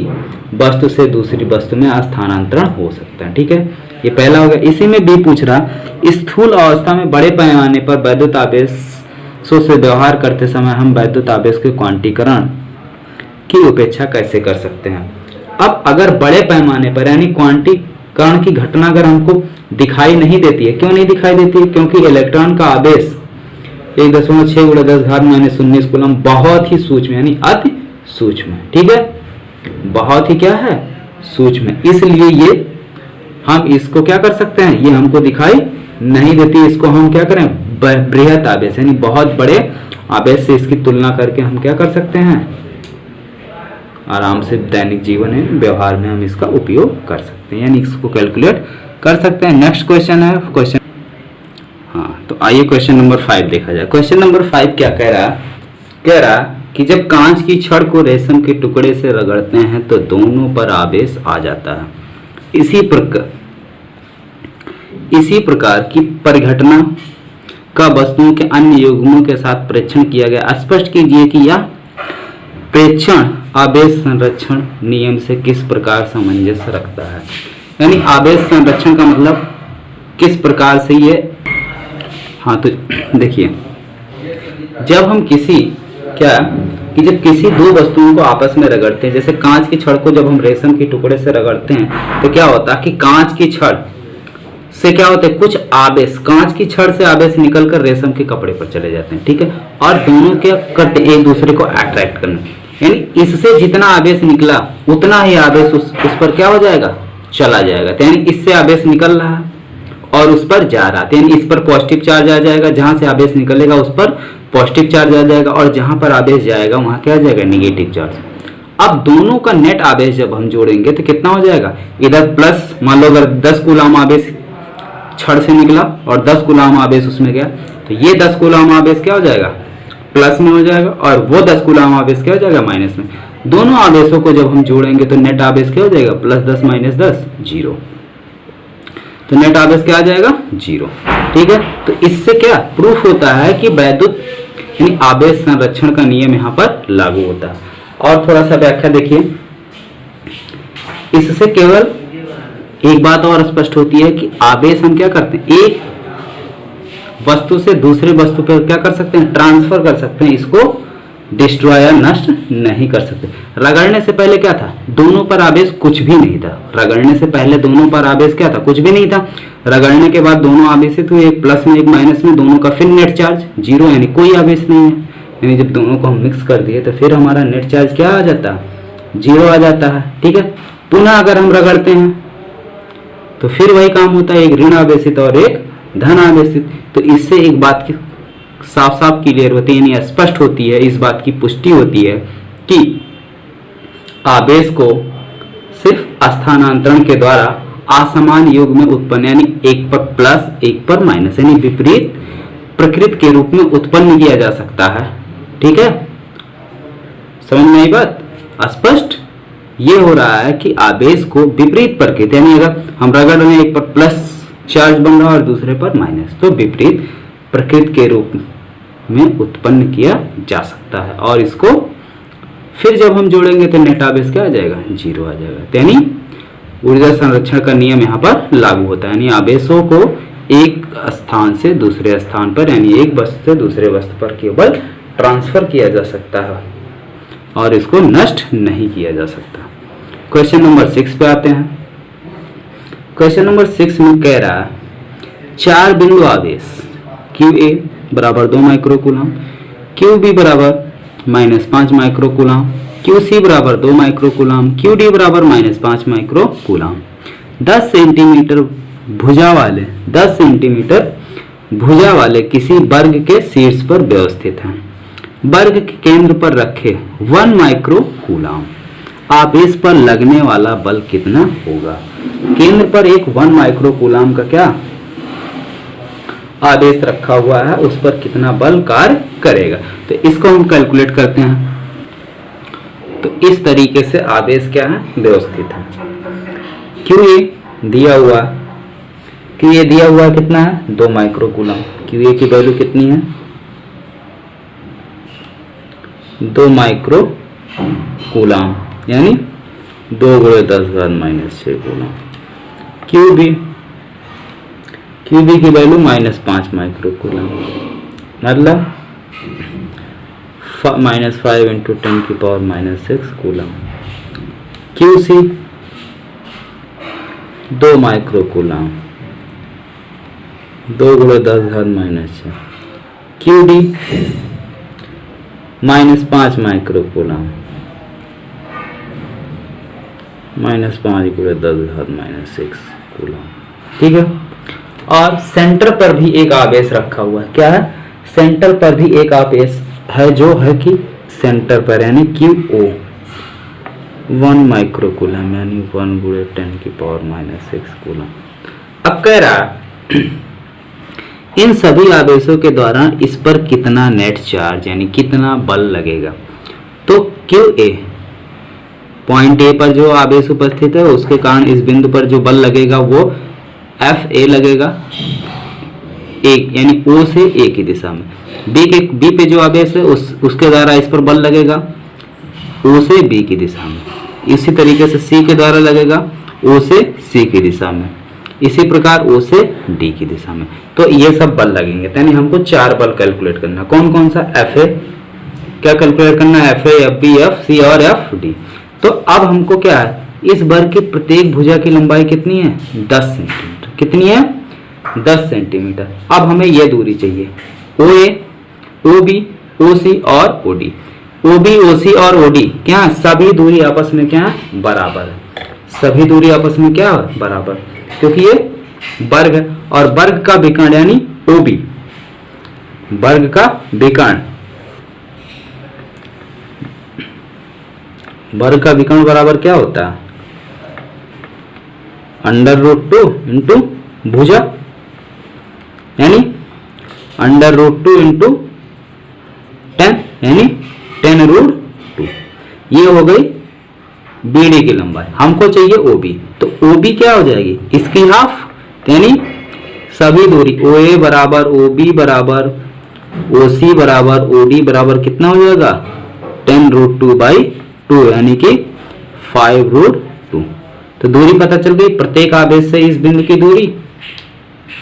वस्तु से दूसरी वस्तु में स्थानांतरण हो सकता है। ठीक है, ये पहला होगा। इसी में भी पूछ रहा स्थूल अवस्था में बड़े पैमाने पर वैद्युत आवेशों से व्यवहार करते समय हम वैद्युत आवेश के क्वांटीकरण की उपेक्षा कैसे कर सकते हैं। अब अगर बड़े पैमाने पर यानी क्वांटीकरण की घटना अगर हमको दिखाई नहीं देती है, क्यों नहीं दिखाई देती है? क्योंकि इलेक्ट्रॉन का आवेश 1.6 × 10⁻19 कूलम बहुत ही सूक्ष्म यानी अति सूक्ष्म है। ठीक है, बहुत ही क्या है सूक्ष्म है, इसलिए ये हम इसको क्या कर सकते हैं, ये हमको दिखाई नहीं देती। इसको हम क्या करें बृहत आवेश यानी बहुत बड़े आवेश से इसकी तुलना करके हम क्या कर सकते हैं आराम से दैनिक जीवन में व्यवहार में हम इसका उपयोग कर सकते हैं यानी इसको कैलकुलेट कर सकते हैं। नेक्स्ट क्वेश्चन है क्वेश्चन, हाँ तो आइए क्वेश्चन नंबर 5 देखा जाए। क्वेश्चन नंबर 5 क्या कह रहा कि जब कांच की छड़ को रेशम के टुकड़े से रगड़ते हैं तो दोनों पर आवेश आ जाता है। इसी प्रकार की परिघटना का वस्तुओं के अन्य युग्मों के साथ परीक्षण किया गया। स्पष्ट कीजिए कि यह प्रेक्षण आवेश संरक्षण नियम से किस प्रकार सामंजस्य रखता है। यानी आवेश संरक्षण का मतलब किस प्रकार से ये, हाँ तो देखिए जब हम जब किसी दो वस्तुओं को आपस में रगड़ते हैं, जैसे कांच की छड़ को जब हम रेशम के टुकड़े से रगड़ते हैं तो क्या होता है कि कांच की छड़ से क्या होता है कुछ आवेश, कांच की छड़ से आवेश निकलकर रेशम के कपड़े पर चले जाते हैं। ठीक है, और दोनों क्या करते हैं एक दूसरे को अट्रैक्ट करना, यानी इससे जितना आवेश निकला उतना ही आवेश उस पर क्या हो जाएगा चला जाएगा। तो यानी इससे आवेश निकल रहा है और उस पर जा रहा है, यानी इस पर पॉजिटिव चार्ज आ जाएगा, जहां से आवेश निकलेगा उस पर पॉजिटिव चार्ज आ जाएगा और जहां पर आवेश जाएगा वहां क्या आ जाएगा नेगेटिव चार्ज। अब दोनों का नेट आवेश जब हम जोड़ेंगे तो कितना हो जाएगा, इधर प्लस मान लो अगर 10 कूलम आवेश छड़ से निकला और 10 कूलम आवेश उसमें गया तो ये 10 कूलम आवेश क्या हो जाएगा प्लस में हो जाएगा और वो 10 कूलम आवेश क्या हो जाएगा माइनस में। दोनों आवेशों को जब हम जोड़ेंगे तो नेट आवेश क्या हो जाएगा +10 - 10 0, तो नेट आवेश क्या आ जाएगा 0। ठीक है, तो इससे क्या प्रूफ होता है कि वैद्युत यानी आवेश संरक्षण का नियम यहाँ पर लागू होता है। और थोड़ा सा व्याख्या देखिए, इससे केवल एक बात और स्पष्ट होती है कि आवेश हम क्या करते हैं एक वस्तु से दूसरे वस्तु पर क्या कर सकते हैं ट्रांसफर कर सकते हैं, इसको डिस्ट्रॉय या नष्ट नहीं कर सकते। रगड़ने से पहले क्या था दोनों पर आवेश कुछ भी नहीं था, रगड़ने से पहले दोनों पर आवेश क्या था कुछ भी नहीं था। रगड़ने के बाद दोनों आवेशित हुए, एक प्लस में एक माइनस में, दोनों का फिर नेट चार्ज 0 यानी कोई आवेश नहीं है। यानी जब दोनों को हम मिक्स कर दिए तो फिर हमारा नेट चार्ज क्या आ जाता है 0 आ जाता है। ठीक है, पुनः अगर हम रगड़ते हैं तो फिर वही काम होता है, एक ऋण आवेशित और एक धन आवेशित। तो इससे एक बात की साफ साफ क्लियर होती है यानी स्पष्ट होती है, इस बात की पुष्टि होती है कि आवेश को सिर्फ स्थानांतरण के द्वारा असमान योग में उत्पन्न यानी एक पर प्लस एक पर माइनस यानी विपरीत प्रकृति के रूप में उत्पन्न किया जा सकता है। ठीक है, समझ में आई बात स्पष्ट। ये हो रहा है कि आवेश को विपरीत प्रकृति यानी अगर हम रगड़ रहे हैं एक पर प्लस चार्ज बन रहा है और दूसरे पर माइनस, तो विपरीत प्रकृति के रूप में उत्पन्न किया जा सकता है। और इसको फिर जब हम जोड़ेंगे तो नेट आवेश क्या आ जाएगा 0 आ जाएगा। यानी ऊर्जा संरक्षण का नियम यहाँ पर लागू होता है, यानी आवेशों को एक स्थान से दूसरे स्थान पर यानी एक वस्तु से दूसरे वस्तु पर केवल ट्रांसफर किया जा सकता है और इसको नष्ट नहीं किया जा सकता। क्वेश्चन नंबर 6 पे आते हैं। क्वेश्चन नंबर 6 में कह रहा है 4 बिंदु आवेश QA बराबर 2 माइक्रोकूलम, QB बराबर -5 माइक्रोकूलम, QC बराबर 2 माइक्रोकूलम, QD बराबर -5 माइक्रोकूलम 10 सेंटीमीटर भुजा वाले किसी वर्ग के शीर्ष पर व्यवस्थित हैं। वर्ग के केंद्र पर रखे 1 माइक्रोकूलम आवेश पर लगने वाला बल कितना होगा। केंद्र पर एक 1 माइक्रोकूलम का क्या आवेश रखा हुआ है उस पर कितना बल कार्य करेगा। तो इसको हम कैलकुलेट करते हैं। तो इस तरीके से आवेश क्या है, व्यवस्थित है। QA दिया हुआ, QA दिया हुआ कितना है 2 माइक्रोकूलम। QA की वैल्यू कितनी है 2 माइक्रोकूलम, यानी 2 × 10⁻⁶ कूलम। QB की वैल्यू -5 माइक्रोकूलम, मतलब -5 × 10⁻⁶ coulomb. QC 2 microcoulomb, 2 × 10⁻⁶। QD -5 microcoulomb, -5 × 10⁻⁶ coulomb. ठीक है। और सेंटर पर भी एक आवेश रखा हुआ है। क्या है, सेंटर पर भी एक आवेश है जो है कि सेंटर पर, यानी QO 1 माइक्रोकूलम, यानी 1 × 10⁻⁶ कूलम। अब कह रहा है इन सभी आवेशों के द्वारा इस पर कितना नेट चार्ज, यानी कितना बल लगेगा। तो QA पॉइंट A पर जो आवेश उपस्थित है उसके कारण इस बिंदु पर जो बल लगेगा वो FA लगेगा, एक यानी O से A की दिशा में। B पे जो आवेश है उसके द्वारा इस पर बल लगेगा O से B की दिशा में। इसी तरीके से C के द्वारा लगेगा O से C की दिशा में, इसी प्रकार O से D की दिशा में। तो ये सब बल लगेंगे, यानी हमको 4 बल कैलकुलेट करना। कौन कौन सा, FA क्या कैलकुलेट करना है, FA, FB, FC और FD। तो अब हमको क्या है, इस वर्ग की प्रत्येक भुजा की लंबाई कितनी है 10 सेंटीमीटर। कितनी है 10 सेंटीमीटर। अब हमें यह दूरी चाहिए OA, OB, OC और OD। OB, OC और OD क्या, सभी दूरी आपस में क्या है, बराबर है। सभी दूरी आपस में क्या है, बराबर, क्योंकि ये वर्ग है। और वर्ग का विकर्ण यानी OB, वर्ग का विकर्ण, वर्ग का विकर्ण बराबर क्या होता है, √2 इंटू भुजा, यानी √2 इंटू 10, यानी 10√2। ये हो गई BD की लंबाई। हमको चाहिए OB, तो OB क्या हो जाएगी, इसकी हाफ, यानी सभी दूरी OA बराबर OB बराबर OC बराबर OD बराबर कितना हो जाएगा 10√2/2, यानी कि 5√2। तो दूरी पता चल गई, प्रत्येक आवेश से इस बिंदु की दूरी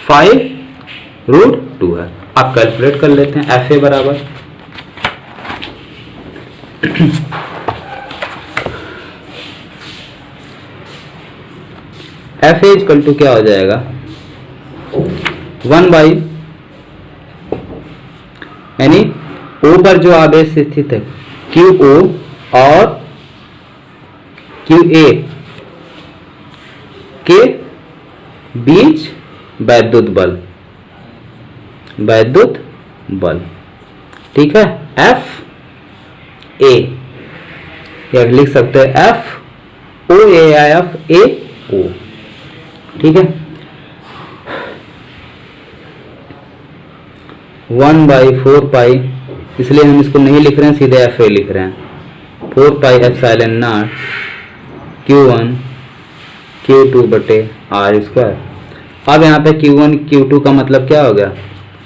5√2 है। आप कैलकुलेट कर लेते हैं। FA बराबर FA इक्वल टू क्या हो जाएगा 1 यानी O पर जो आवेश स्थित है QO और QA के बीच वैद्युत बल, वैद्युत बल, ठीक है, FA, या लिख सकते हैं FOAIFAO, ठीक है। 1/4 पाई, इसलिए हम इसको नहीं लिख रहे हैं, सीधे FA लिख रहे हैं। 4 pi epsilon not Q1 Q2/r²। अब यहाँ पे Q1 Q2 का मतलब क्या हो गया,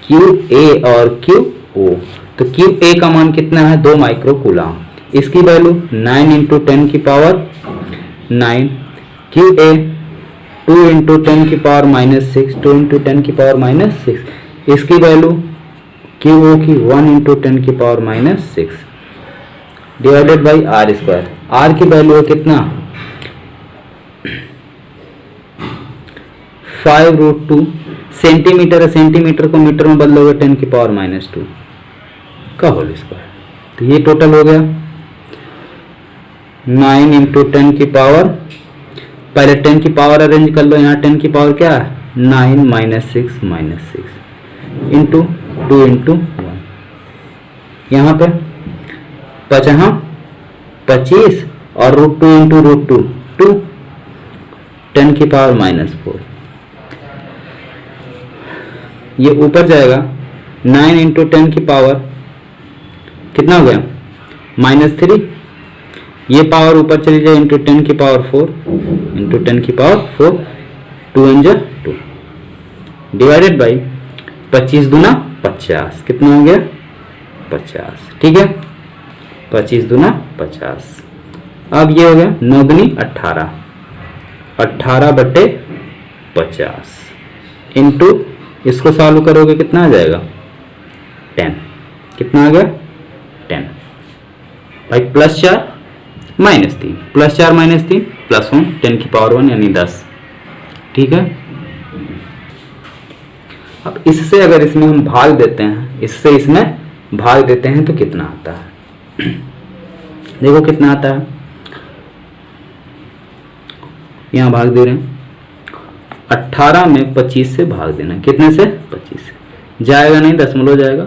QA और QO। तो QA का मान कितना है 2 माइक्रोकूलम, इसकी वैल्यू 9 × 10⁻⁹। QA 2 × 10⁻⁶, 2 × 10⁻⁶, इसकी वैल्यू QO की 1 × 10⁻⁶, डिवाइडेड बाई r²। R की वैल्यू है कितना 5√2। सेंटीमीटर है, सेंटीमीटर को मीटर में बदलोगे 10⁻⁻² का होल स्क्वायर। तो ये टोटल हो गया 9 × 10⁻, पहले 10 की पावर अरेंज कर लो, यहाँ 10 की पावर क्या है 9 - 6 - 6 इंटू 2 × 1, यहाँ पे 25 और √2 × √2 2, 10⁻⁻⁴। ये ऊपर जाएगा 9 इंटू 10 की पावर कितना हो गया -3, ये पावर ऊपर चली जाए इंटू 10 की पावर 4 इंटू 10 की पावर 4, 2 × 2 डिवाइडेड बाई 25 दूना 50, कितना हो गया 50। ठीक है, 25 दूना 50। अब ये हो गया 9 दूनी 18, 18/50 इंटू इसको सॉल्व करोगे कितना आ जाएगा 10, कितना आ गया 10 भाई +4 -3, +4 -3 +1 10 की पावर 1 यानी 10। ठीक है, अब इससे अगर इसमें हम भाग देते हैं, इससे इसमें भाग देते हैं तो कितना आता है देखो कितना आता है, यहां भाग दे रहे हैं 18 में 25 से भाग देना, कितने से 25 से, जाएगा नहीं दशमलव जाएगा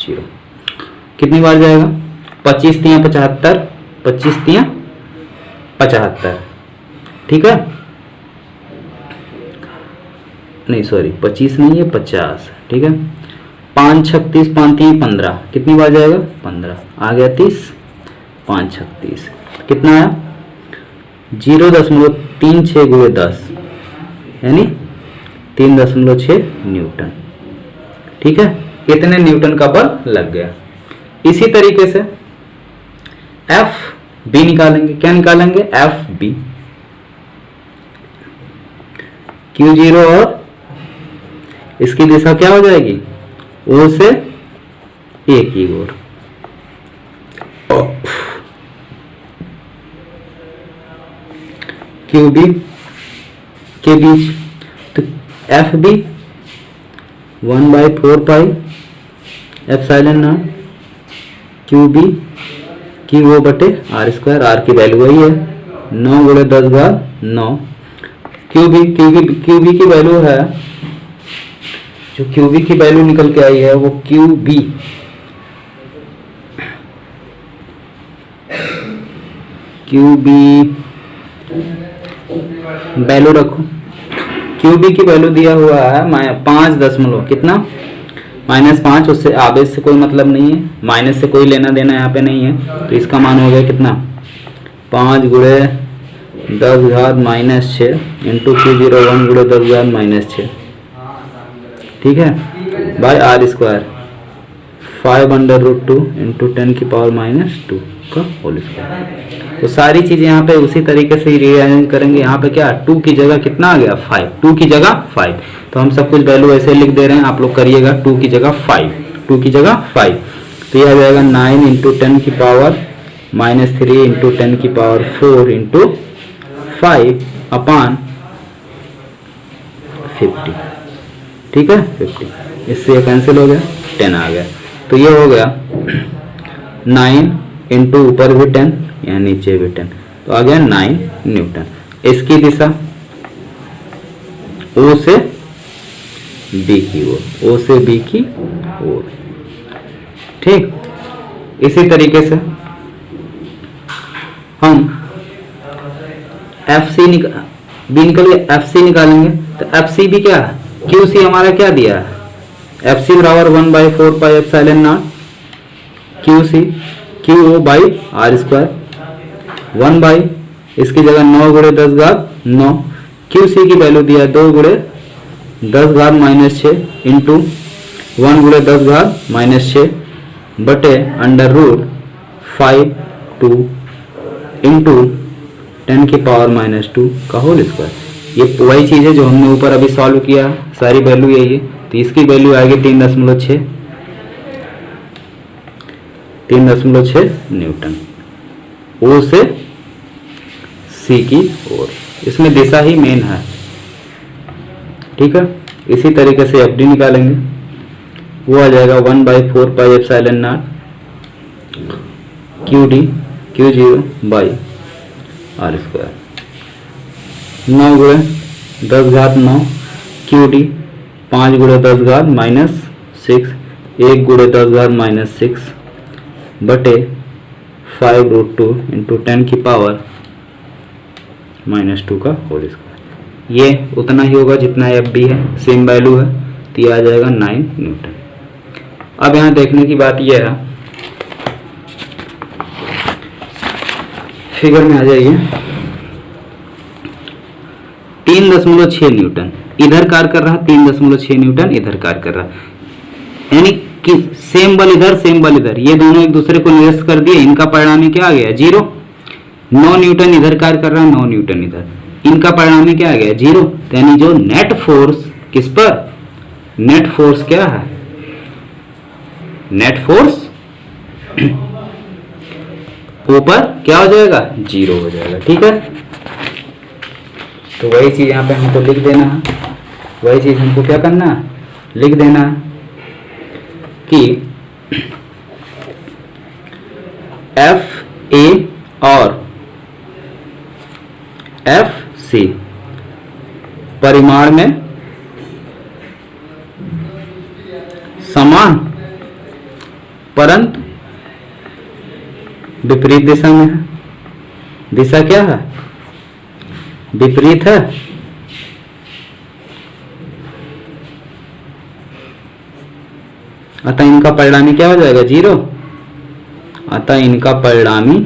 0, कितनी बार जाएगा 25 × 3 = 75, 25 × 3 = 75। ठीक है, नहीं सॉरी 25 नहीं है 50। ठीक है, 5 × 36 5 × 3 = 15, कितनी बार जाएगा 15, आ गया 30, 5 × 36 कितना आया 0.36 × 10 यानी 3.6 न्यूटन। ठीक है, इतने न्यूटन का बल लग गया। इसी तरीके से एफ बी निकालेंगे, क्या निकालेंगे एफ बी, Q0 और इसकी दिशा क्या हो जाएगी O से A की ओर, QB के बीच, तो FB 1/4 pi epsilon not QB QO/r², r की वैल्यू वही है 9 × 10⁻9। QB की वैल्यू है, जो QB की वैल्यू निकल के आई है वो QB वैल्यू रखो, QB की वैल्यू दिया हुआ है 5 दशमलव कितना -5, उससे आवेश से कोई मतलब नहीं है, माइनस से कोई लेना देना यहाँ पे नहीं है, तो इसका मान हो गया कितना 5 × 10⁻6 इंटू Q0 1 × 10⁻6। ठीक है, बाय r² 5/√2 इंटू 10 की पावर -2 का होल स्क्वायर। तो सारी चीजें यहाँ पे उसी तरीके से रीअरेंज करेंगे। यहाँ पे क्या 2 की जगह कितना आ गया 5, 2 की जगह 5, तो हम सब कुछ वैल्यू ऐसे लिख दे रहे हैं, आप लोग करिएगा 2 की जगह 5, 2 की जगह 5, तो यह आ जाएगा 9 इंटू 10 की पावर -3 इंटू 10 की पावर 4 इंटू 5/50। ठीक है 50, इससे ये कैंसिल हो गया 10 आ गया, तो ये हो गया 9 इंटू ऊपर भी 10 यहाँ नीचे भी 10, तो आ गया 9 न्यूटन। इसकी दिशा O से B की ओर, O से B की ओर। ठीक, इसी तरीके से हम B निकल गया, FC निकालेंगे, तो FC भी क्या है QC हमारा क्या दिया है, FC बराबर 1/4 pi epsilon not QC QO/r², 1 इसकी जगह 9 × 10⁻9, QC की वैल्यू दिया 2 × 10⁻6 इंटू 1 × 10⁻6 बटे √5 इंटू 10 की पावर -2 का होल स्क्वायर। ये वही चीज़ है जो हमने ऊपर अभी सॉल्व किया, सारी वैल्यू यही है, तो इसकी वैल्यू आएगी 3.6 न्यूटन O से C की ओर। इसमें दिशा ही मेन है। ठीक है, इसी तरीके से FD निकालेंगे, वो आ जाएगा 1/4 pi epsilon not QD Q0/r², 9 × 10⁻9 QD 5 × 10⁻6 1 × 10⁻6 बटे 5√2 इंटू 10 की पावर -2 का होल स्क्वायर। ये उतना ही होगा जितना FB है, सेम वैल्यू है, तो ये आ जाएगा 9 न्यूटन। अब यहाँ देखने की बात यह है, फिगर में आ जाइए, 3.6 न्यूटन इधर कार्य कर रहा, 3.6 न्यूटन इधर कार्य कर रहा, यानी कि सेम बल इधर सेम बल इधर, ये दोनों एक दूसरे को निरस्त कर दिए, इनका परिणामी क्या आ गया 0। 9 न्यूटन इधर कार्य कर रहा है, 9 न्यूटन इधर, इनका परिणामी क्या आ गया 0। यानी जो नेट फोर्स किस पर, नेट फोर्स क्या है, नेट फोर्स ऊपर क्या हो जाएगा 0 हो जाएगा। ठीक है, तो वही चीज यहाँ पे हमको लिख देना है, वही चीज हमको क्या करना है, लिख देना है कि एफ ए और एफ सी परिमाण में समान परंतु विपरीत दिशा में है। दिशा क्या है, विपरीत है। अतः इनका परिणामी क्या हो जाएगा 0। अतः इनका परिणामी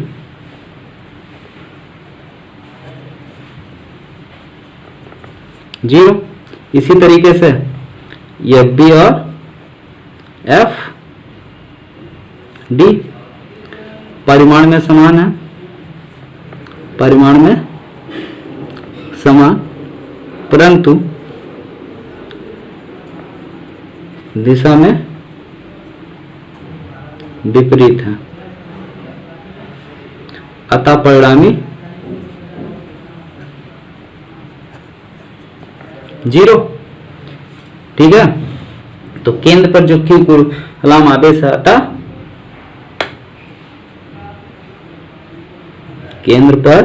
0। इसी तरीके से एफ बी और एफ डी परिमाण में समान है, परिमाण में समान परंतु दिशा में विपरीत है। अतः परिणामी 0। ठीक है, तो केंद्र पर जो Q कूलॉम आवेश है, अतः केंद्र पर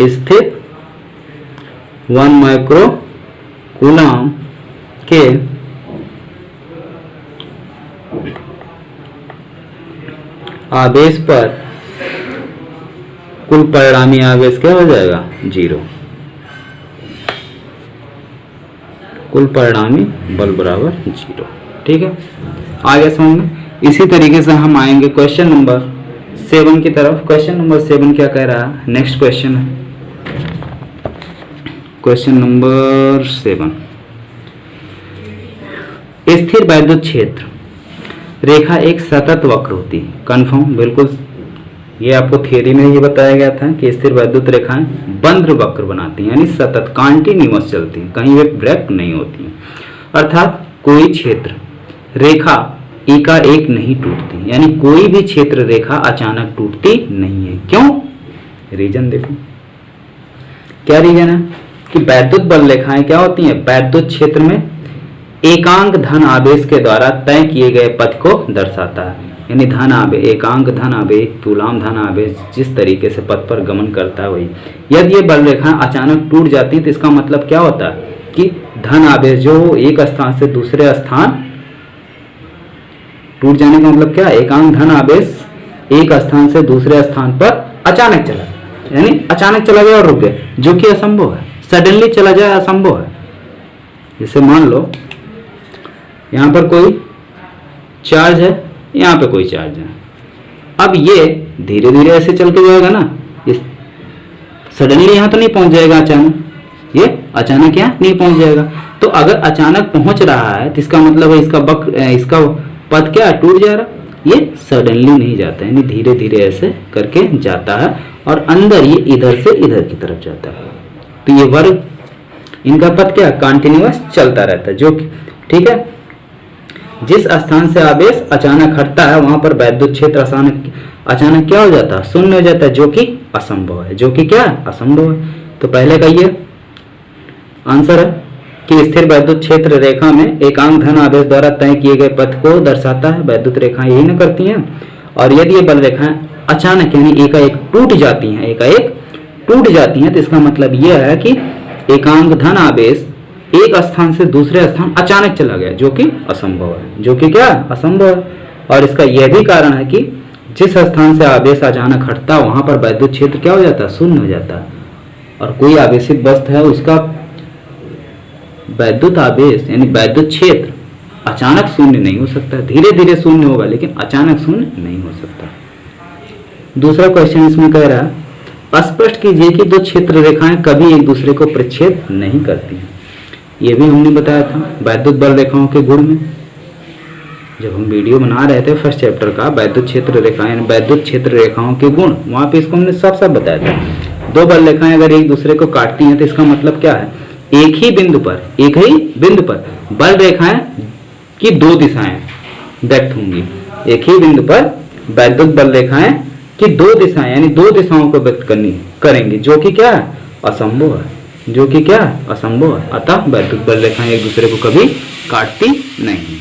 स्थित 1 माइक्रो कूलॉम के आवेश पर कुल परिणामी आवेश क्या हो जाएगा 0। कुल परिणामी बल बराबर 0। ठीक है, आगे समझ में। इसी तरीके से हम आएंगे क्वेश्चन नंबर 7 की तरफ। क्वेश्चन नंबर 7 क्या कह रहा है, नेक्स्ट क्वेश्चन है क्वेश्चन नंबर 7। स्थिर वैद्युत क्षेत्र रेखा एक सतत वक्र होती है। कंफर्म, बिल्कुल, ये आपको थियरी में ये बताया गया था कि स्थिर वैद्युत रेखाएं बंद्र वक्र बनाती हैं, यानी सतत कंटीन्यूअस चलती हैं, कहीं वे ब्रेक नहीं होती हैं। अर्थात कोई क्षेत्र रेखा एकाएक नहीं टूटती, यानी कोई भी क्षेत्र रेखा अचानक टूटती नहीं है। क्यों, रीजन देखो, क्या रीजन है कि वैद्युत बल रेखाएं क्या होती हैं, वैद्युत क्षेत्र में एकांक धन आवेश के द्वारा तय किए गए पथ को दर्शाता है। यानी धन आवेश, एकांक धन आवेश, कूलॉम धन आवेश जिस तरीके से पथ पर गमन करता है वही। यदि ये बल रेखाएं अचानक टूट जाती है तो इसका मतलब क्या होता है कि धन आवेश जो एक स्थान से दूसरे स्थान, टूट जाने का मतलब क्या है, एकांक धन आवेश एक स्थान से दूसरे स्थान पर अचानक चला, यानी अचानक चला गया और रुक गया, जो कि असंभव है। सडनली चला जाए असंभव है। जैसे मान लो यहाँ पर कोई चार्ज है, यहाँ पे कोई चार्ज है, अब ये धीरे धीरे ऐसे चल के जाएगा ना, ये सडनली यहाँ तो नहीं पहुंच जाएगा अचानक, ये अचानक यहाँ नहीं पहुंच जाएगा। तो अगर अचानक पहुंच रहा है तो इसका मतलब है इसका पथ क्या टूट जा रहा, ये सडनली नहीं जाता है, यानी धीरे धीरे ऐसे करके जाता है और अंदर ये इधर से इधर की तरफ जाता है। तो ये वर्ग, इनका पथ क्या कंटिन्यूअस चलता रहता है, जो ठीक है। जिस स्थान से आवेश अचानक हटता है वहां पर वैद्युत क्षेत्र अचानक क्या हो जाता है, शून्य हो जाता है, जो कि असंभव है, जो कि क्या असंभव है। तो पहले का ये आंसर है कि स्थिर वैद्युत क्षेत्र रेखा में एकांक धन आवेश द्वारा तय किए गए पथ को दर्शाता है। वैद्युत रेखाएं यही न करती हैं। और यदि ये बल रेखाएं अचानक यानी एकाएक टूट जाती हैं, एकाएक टूट जाती हैं, तो इसका मतलब यह है कि एकांक धन आवेश एक स्थान से दूसरे स्थान अचानक चला गया, जो कि असंभव है, जो कि क्या असंभव है। और इसका यह भी कारण है कि जिस स्थान से आवेश अचानक हटता है वहां पर वैद्युत क्षेत्र क्या हो जाता है, शून्य हो जाता है। और कोई आवेशित वस्तु है उसका वैद्युत आवेश यानी वैद्युत क्षेत्र अचानक शून्य नहीं हो सकता, धीरे धीरे शून्य होगा लेकिन अचानक शून्य नहीं हो सकता। दूसरा क्वेश्चन इसमें कह रहा है स्पष्ट कीजिए कि दो क्षेत्र रेखाएं कभी एक दूसरे को प्रतिच्छेद नहीं करती हैं। ये भी हमने बताया था वैद्युत बल रेखाओं के गुण में, जब हम वीडियो बना रहे थे फर्स्ट चैप्टर का वैद्युत क्षेत्र रेखाएं वैद्युत क्षेत्र रेखाओं के गुण, वहां पे इसको हमने साफ साफ बताया था। दो बल रेखाएं अगर एक दूसरे को काटती हैं तो इसका मतलब क्या है, एक ही बिंदु पर बल रेखाएं की दो दिशाएं व्यक्त होंगी। एक ही बिंदु पर वैद्युत बल रेखाएं की दो दिशाएं यानी दो दिशाओं को व्यक्त करेंगे, जो कि क्या है, असंभव है, जो कि क्या है, असंभव है। अतः वैद्युत बल रेखाएं एक दूसरे को कभी काटती नहीं।